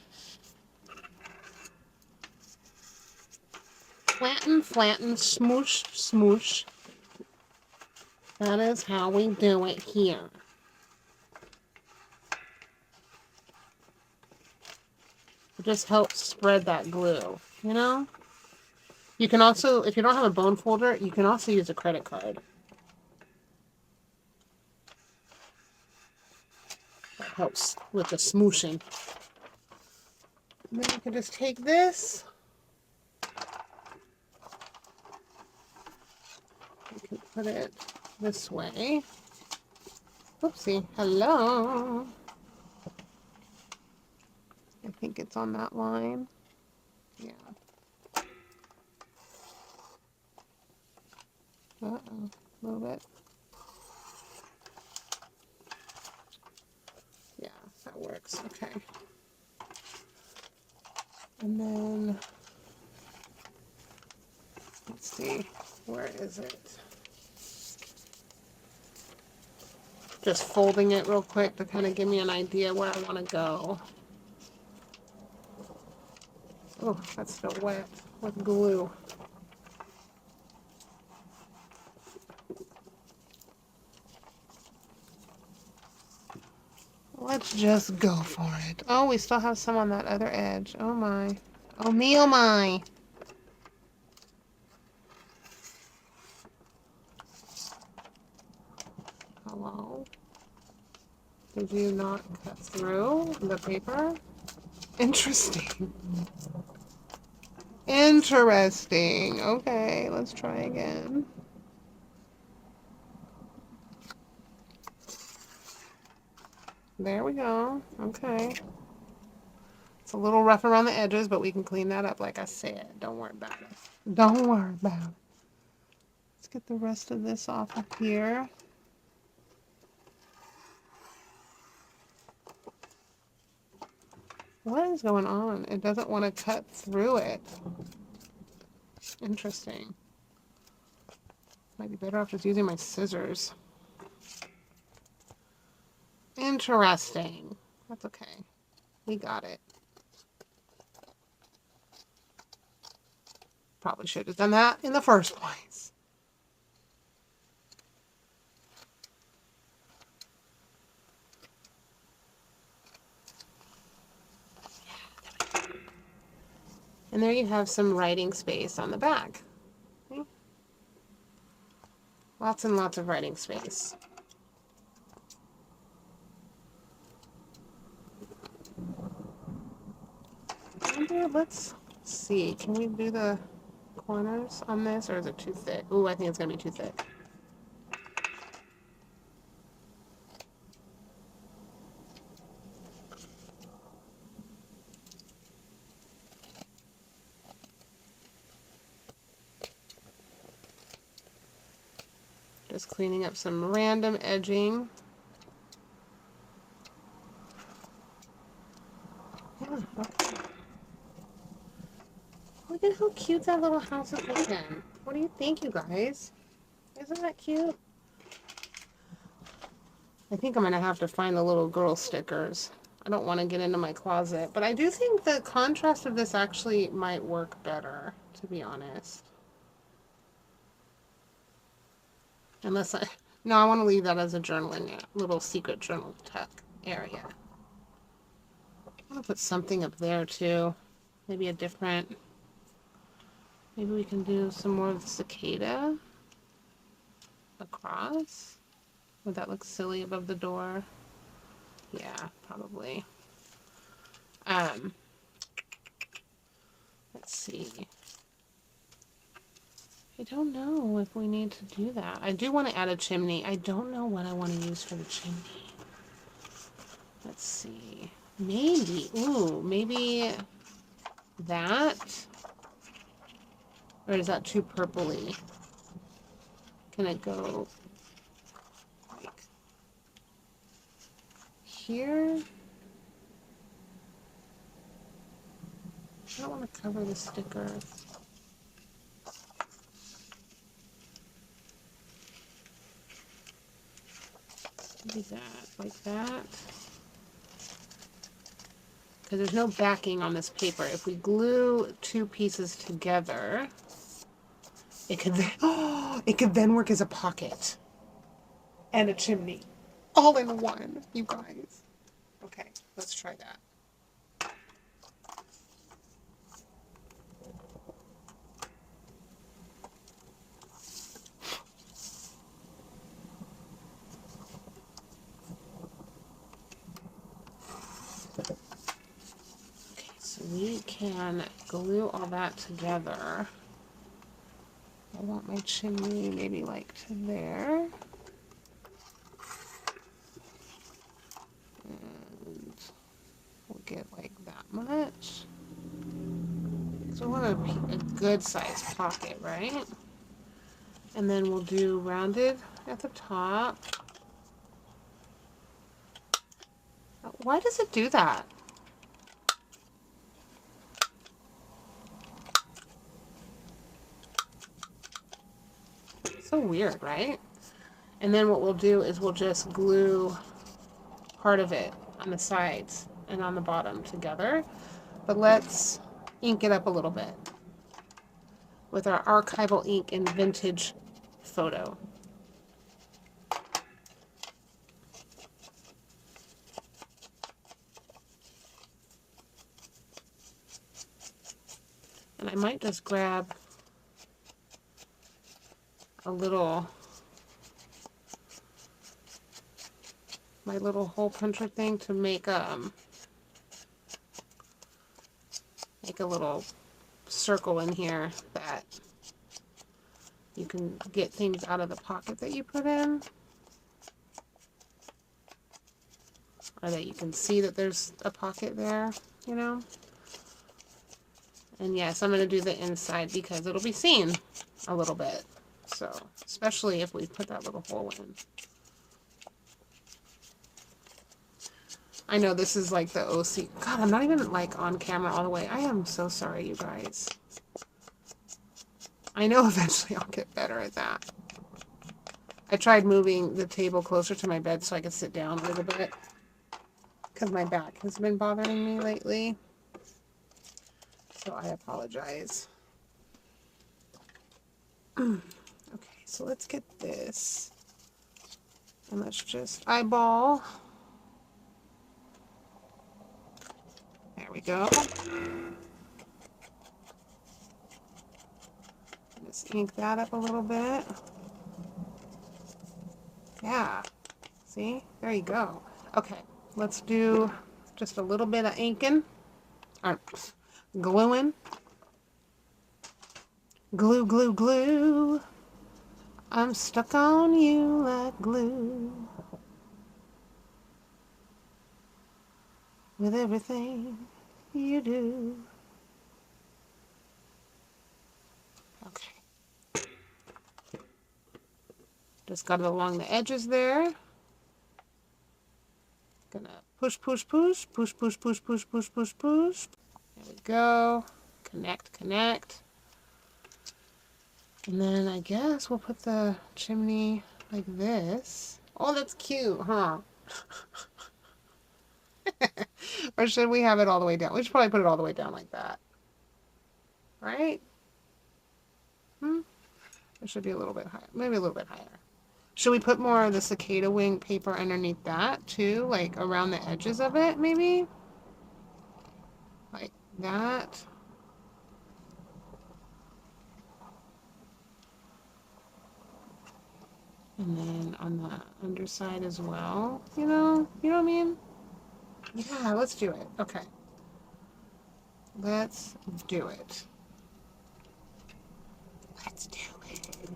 Flatten, flatten, smoosh, smoosh. That is how we do it here. It just helps spread that glue, you know? You can also, if you don't have a bone folder, you can also use a credit card. That helps with the smooshing. And then you can just take this. You can put it this way. Oopsie. Hello. I think it's on that line. Yeah. Uh-oh. Move it. Yeah, that works. Okay. And then, let's see. Where is it? Just folding it real quick to kind of give me an idea where I want to go. Oh, that's still wet with glue. Let's just go for it. Oh, we still have some on that other edge. Oh my. Oh me, oh my. Hello? Did you not cut through the paper? Interesting. Interesting. Okay, let's try again. There we go. Okay. It's a little rough around the edges, but we can clean that up like I said. Don't worry about it. Don't worry about it. Let's get the rest of this off of here. What is going on? It doesn't want to cut through it. Interesting. Might be better off just using my scissors. Interesting. That's okay. We got it. Probably should have done that in the first place. And there you have some writing space on the back. Okay. Lots and lots of writing space. Let's see. Can we do the corners on this, or is it too thick? Ooh, I think it's going to be too thick. Just cleaning up some random edging. Yeah, okay. Look at how cute that little house is looking. What do you think, you guys? Isn't that cute? I think I'm going to have to find the little girl stickers. I don't want to get into my closet, but I do think the contrast of this actually might work better, to be honest. Unless no, I want to leave that as a journaling, little secret journal tuck area. I want to put something up there too. Maybe a different, maybe we can do some more of the cicada across. Would that look silly above the door? Yeah, probably. Let's see. I don't know if we need to do that. I do want to add a chimney. I don't know what I want to use for the chimney. Let's see. Maybe, ooh, maybe that? Or is that too purpley? Can it go like here? I don't want to cover the sticker. Maybe that, like that. Because there's no backing on this paper. If we glue two pieces together, it could then, oh, it could then work as a pocket and a chimney, all in one, you guys. Okay, let's try that. Okay, so we can glue all that together. I want my chimney maybe like to there. And we'll get like that much. So we want a good sized pocket, right? And then we'll do rounded at the top. Why does it do that? So weird, right? And then what we'll do is we'll just glue part of it on the sides and on the bottom together. But let's ink it up a little bit with our archival ink and vintage photo. And I might just grab a little, my little hole puncher thing to make a little circle in here that you can get things out of the pocket that you put in, or that you can see that there's a pocket there, you know. And yes, I'm going to do the inside because it'll be seen a little bit. So, especially if we put that little hole in. I know this is like the OC. God, I'm not even like on camera all the way. I am so sorry, you guys. I know eventually I'll get better at that. I tried moving the table closer to my bed so I could sit down a little bit. Because my back has been bothering me lately. So I apologize. Okay, so let's get this. And let's just eyeball. There we go. Just ink that up a little bit. Yeah. See? There you go. Okay, let's do just a little bit of inking. Or gluing. Glue, glue, glue. I'm stuck on you like glue. With everything you do. Okay. Just got it along the edges there. Gonna push, push, push, push, push, push, push, push, push, push. There we go. Connect, connect. And then I guess we'll put the chimney like this. Oh, that's cute, huh? Or should we have it all the way down? We should probably put it all the way down like that. Right? It should be a little bit higher. Maybe a little bit higher. Should we put more of the cicada wing paper underneath that too? Like around the edges of it, maybe? Like that. And then on the underside as well. You know what I mean? Yeah, let's do it. Okay. Let's do it. Let's do it.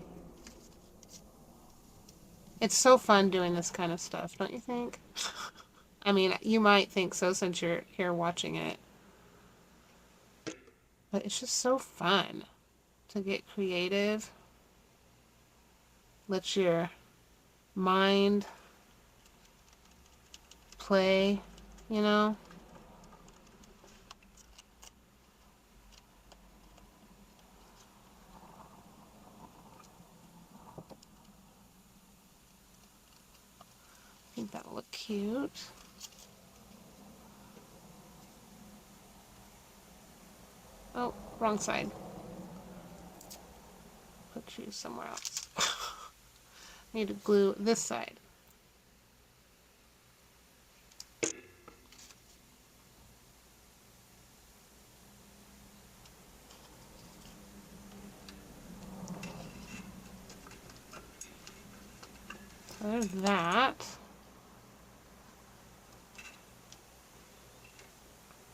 It's so fun doing this kind of stuff, don't you think? I mean, you might think so since you're here watching it. But it's just so fun to get creative. Let your mind play, you know? I think that'll look cute. Oh, wrong side. Put you somewhere else. Need to glue this side. So there's that.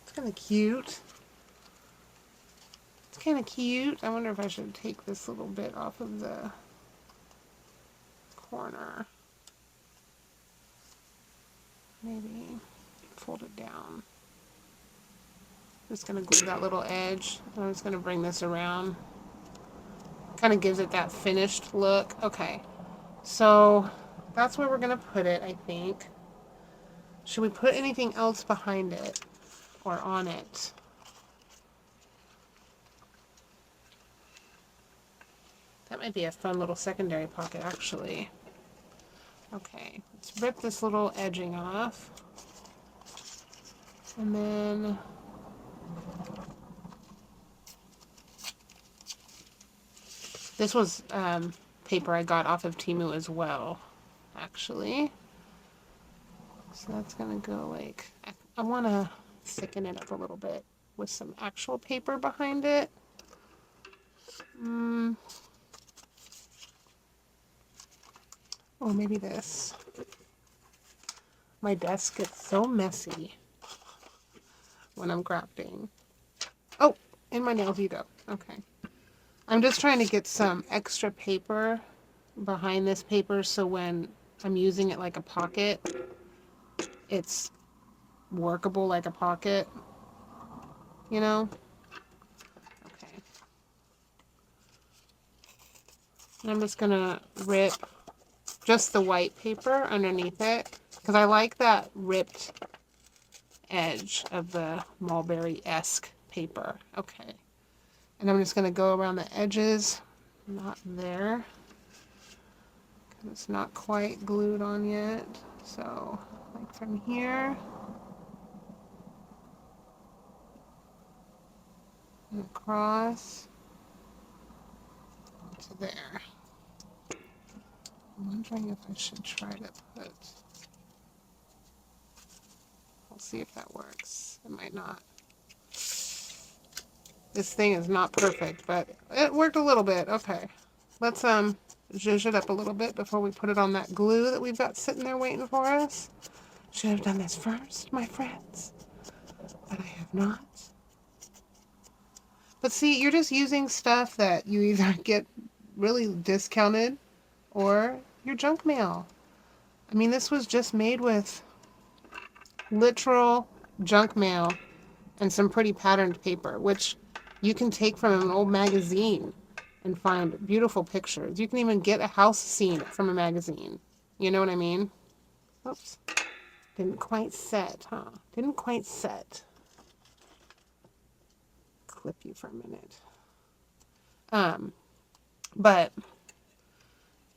It's kind of cute. It's kind of cute. I wonder if I should take this little bit off of the corner. Maybe fold it down. Just going to glue that little edge. I'm just going to bring this around. Kind of gives it that finished look. Okay, so that's where we're going to put it, I think. Should we put anything else behind it or on it? That might be a fun little secondary pocket, actually. Okay, let's rip this little edging off. And then this was paper I got off of Temu as well, actually. So that's gonna go like, I want to thicken it up a little bit with some actual paper behind it. Or maybe this. My desk gets so messy when I'm crafting. Oh, and my nails eat up. Okay. I'm just trying to get some extra paper behind this paper so when I'm using it like a pocket, it's workable like a pocket, you know? And I'm just gonna rip just the white paper underneath it because I like that ripped edge of the mulberry-esque paper. Okay. And I'm just gonna go around the edges, not there. It's not quite glued on yet. So, like from here and across to there. I'm wondering if I should try to put, we'll see if that works. It might not. This thing is not perfect, but it worked a little bit. Okay. Let's zhuzh it up a little bit before we put it on that glue that we've got sitting there waiting for us. Should have done this first, my friends, but I have not. But see, you're just using stuff that you either get really discounted or your junk mail. I mean, this was just made with literal junk mail and some pretty patterned paper, which you can take from an old magazine and find beautiful pictures. You can even get a house scene from a magazine. You know what I mean? Oops. Didn't quite set, huh? Didn't quite set. Clip you for a minute. But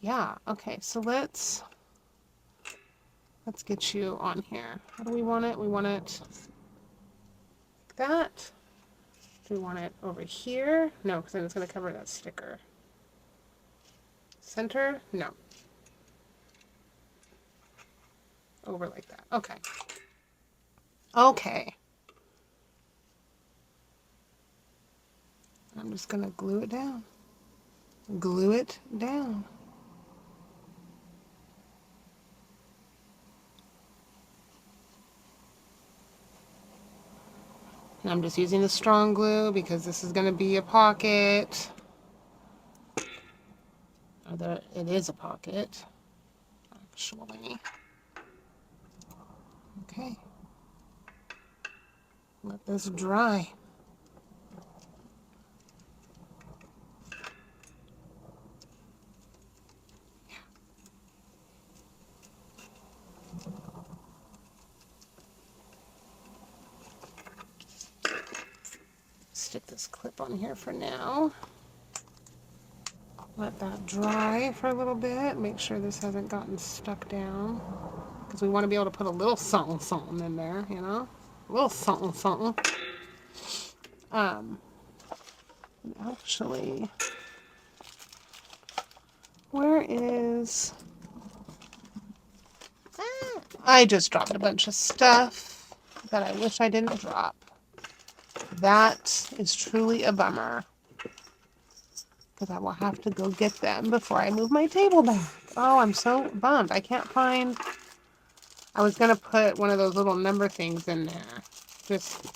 yeah, okay, so let's get you on here. How do we want it? We want it like that. Do we want it over here? No, because then it's going to cover that sticker. Center? No. Over like that. Okay. Okay. I'm just going to glue it down. Glue it down. And I'm just using the strong glue because this is going to be a pocket. Although it is a pocket, actually. Okay. Let this dry. Stick this clip on here for now. Let that dry for a little bit. Make sure this hasn't gotten stuck down. Because we want to be able to put a little something something in there, you know? A little something something. Actually, where is... I just dropped a bunch of stuff that I wish I didn't drop. That is truly a bummer. Because I will have to go get them before I move my table back. Oh, I'm so bummed. I can't find... I was going to put one of those little number things in there. Just,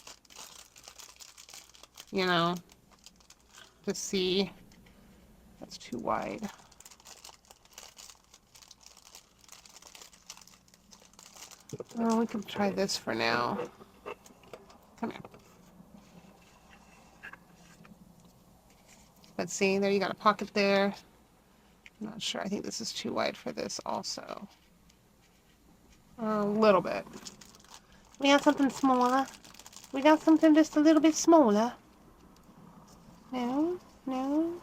you know, to see. That's too wide. Oh, we can try this for now. Come here. Let's see, there you got a pocket there. I'm not sure. I think this is too wide for this also. A little bit. We got something smaller. We got something just a little bit smaller. No, no,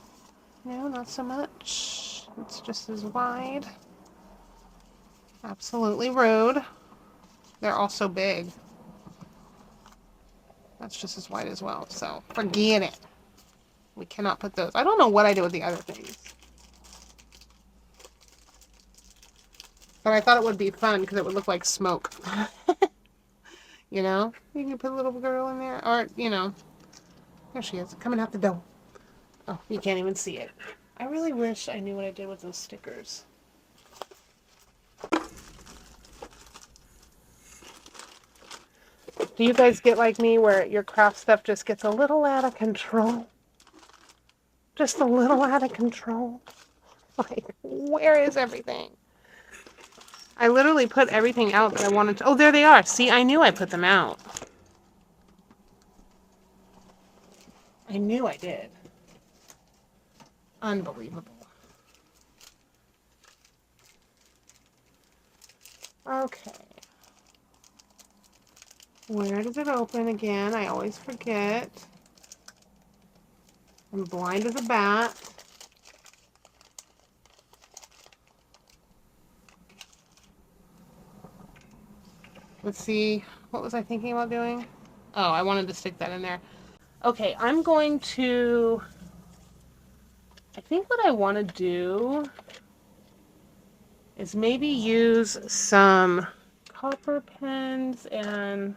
no, not so much. It's just as wide. Absolutely rude. They're also big. That's just as wide as well, so forget it. We cannot put those. I don't know what I did with the other things. But I thought it would be fun because it would look like smoke. You know? You can put a little girl in there. Or, you know. There she is. Coming out the door. Oh, you can't even see it. I really wish I knew what I did with those stickers. Do you guys get like me where your craft stuff just gets a little out of control? Just a little out of control? Like, where is everything? I literally put everything out that I wanted to. Oh, there they are. See, I knew I put them out. I knew I did. Unbelievable. Okay. Where does it open again? I always forget. I'm blind as a bat. Let's see. What was I thinking about doing? Oh, I wanted to stick that in there. Okay, I'm going to... I think what I want to do is maybe use some copper pens, and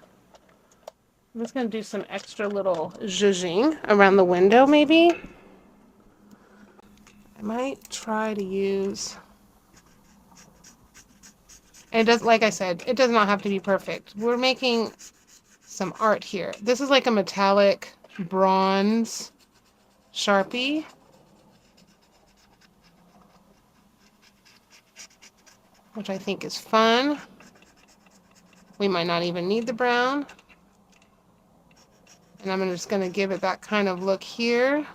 I'm just going to do some extra little zhuzhing around the window maybe. I might try to use... And it does, like I said, it does not have to be perfect. We're making some art here. This is like a metallic bronze Sharpie. Which I think is fun. We might not even need the brown. And I'm just going to give it that kind of look here.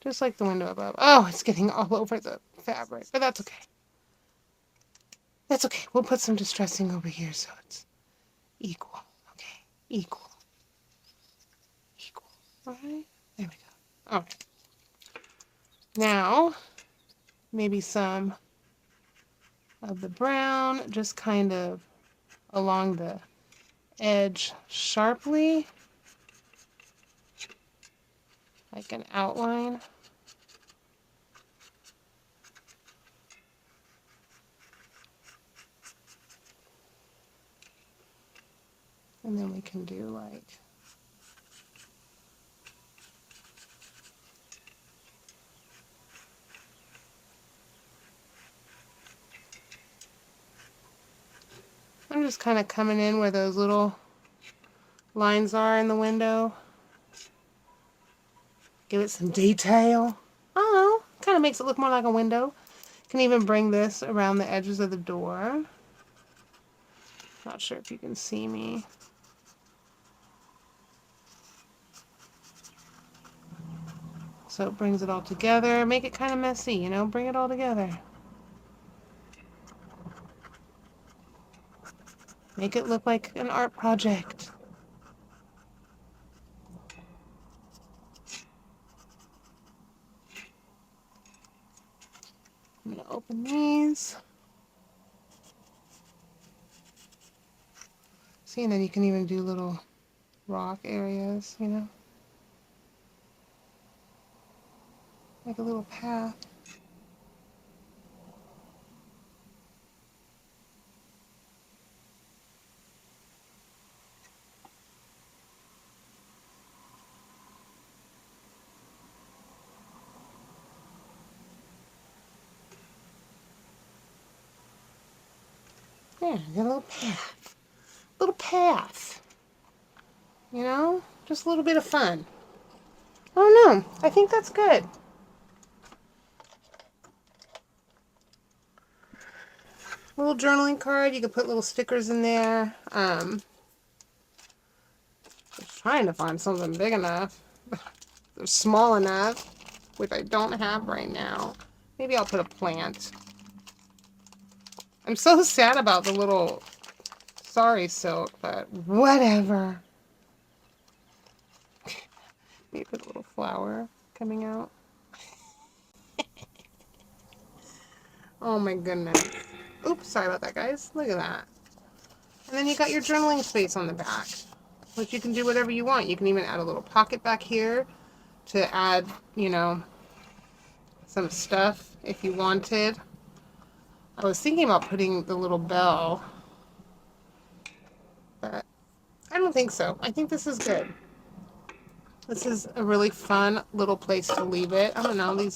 Just like the window above. Oh, it's getting all over the fabric, but that's okay. That's okay. We'll put some distressing over here so it's equal. Okay, equal. Equal. All right, there we go. All right. Now, maybe some of the brown, just kind of along the edge sharply, like an outline. And then we can do like I'm just kind of coming in where those little lines are in the window. Give it some detail. I don't know. Kind of makes it look more like a window. Can even bring this around the edges of the door. Not sure if you can see me. So it brings it all together. Make it kind of messy, you know? Bring it all together. Make it look like an art project. I'm going to open these. See, and then you can even do little rock areas, you know? Like a little path. There, you got a little path. Little path. You know? Just a little bit of fun. I don't know. I think that's good. A little journaling card. You could put little stickers in there. I'm trying to find something big enough. They're small enough, which I don't have right now. Maybe I'll put a plant. I'm so sad about the little sari silk, but whatever. Maybe put a little flower coming out. Oh my goodness. Oops, sorry about that, guys. Look at that. And then you got your journaling space on the back, which you can do whatever you want. You can even add a little pocket back here to add, you know, some stuff if you wanted. I was thinking about putting the little bell, but I don't think so. I think this is good. This is a really fun little place to leave it. I don't know, these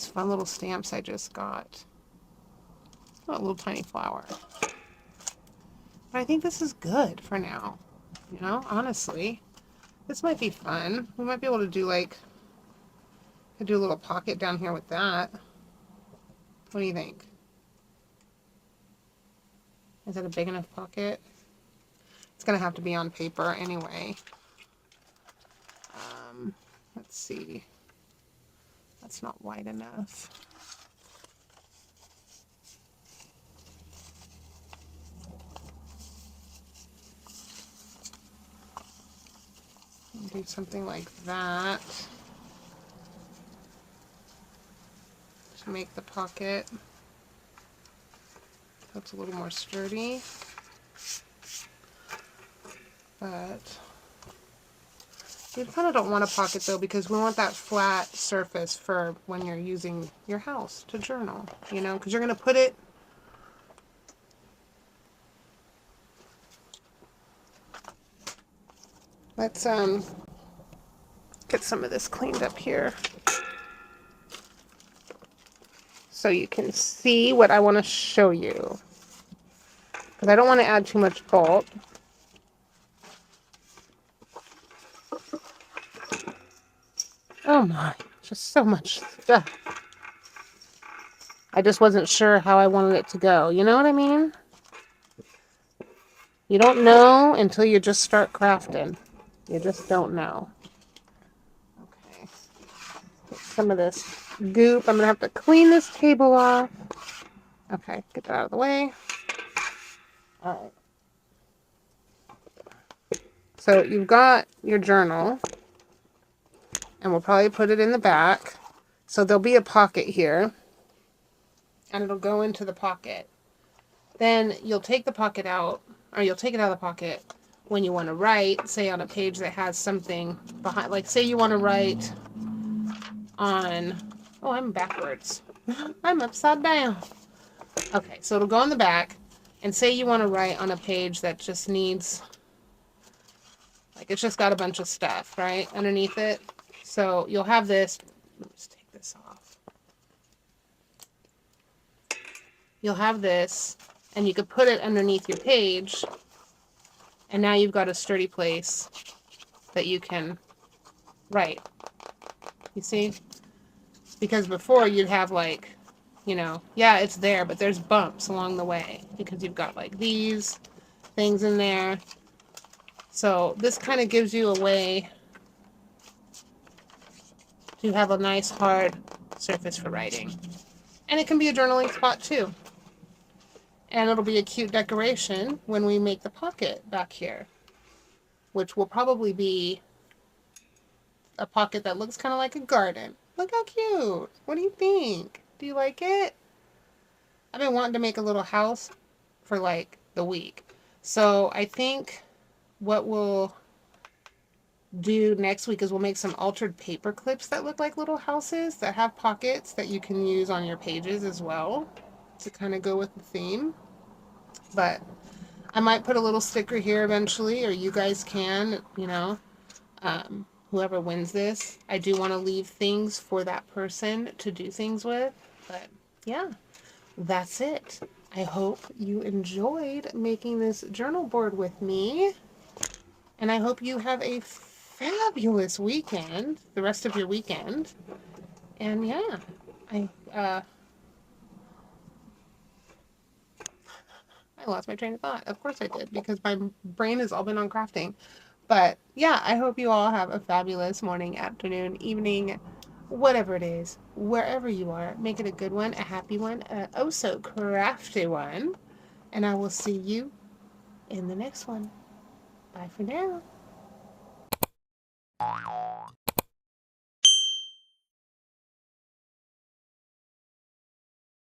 fun little stamps I just got. Oh, a little tiny flower. But I think this is good for now. You know, honestly. This might be fun. We might be able to do like, could do a little pocket down here with that. What do you think? Is that a big enough pocket? It's gonna have to be on paper anyway. let's see. That's not wide enough. Do something like that to make the pocket so it's a little more sturdy. But you kind of don't want a pocket though, because we want that flat surface for when you're using your house to journal, you know, because you're going to put it. Let's get some of this cleaned up here so you can see what I want to show you, because I don't want to add too much bulk. Oh my, just so much stuff. I just wasn't sure how I wanted it to go. You know what I mean? You don't know until you just start crafting. You just don't know. Okay. Get some of this goop. I'm going to have to clean this table off. Okay, get that out of the way. All right. So you've got your journal. And we'll probably put it in the back. So there'll be a pocket here. And it'll go into the pocket. Then you'll take the pocket out, or you'll take it out of the pocket when you want to write, say on a page that has something behind, like say you want to write on, oh, I'm backwards. I'm upside down. Okay, so it'll go on the back, and say you want to write on a page that just needs, like it's just got a bunch of stuff, right, underneath it. So you'll have this, let's take this off. You'll have this, and you could put it underneath your page, and now you've got a sturdy place that you can write. You see? Because before you'd have like, you know, yeah, it's there, but there's bumps along the way because you've got like these things in there. So this kind of gives you a way to have a nice hard surface for writing. And it can be a journaling spot too. And it'll be a cute decoration when we make the pocket back here, which will probably be a pocket that looks kind of like a garden. Look how cute. What do you think? Do you like it? I've been wanting to make a little house for like the week. So I think what we'll do next week is we'll make some altered paper clips that look like little houses that have pockets that you can use on your pages as well to kind of go with the theme. But I might put a little sticker here eventually, or you guys can, you know, whoever wins this. I do want to leave things for that person to do things with. But yeah, that's it. I hope you enjoyed making this journal board with me. And I hope you have a fabulous weekend, the rest of your weekend. And yeah, I lost my train of thought. Of course I did, because my brain has all been on crafting. But yeah, I hope you all have a fabulous morning, afternoon, evening, whatever it is, wherever you are. Make it a good one, a happy one, a oh so crafty one. And I will see you in the next one. Bye for now.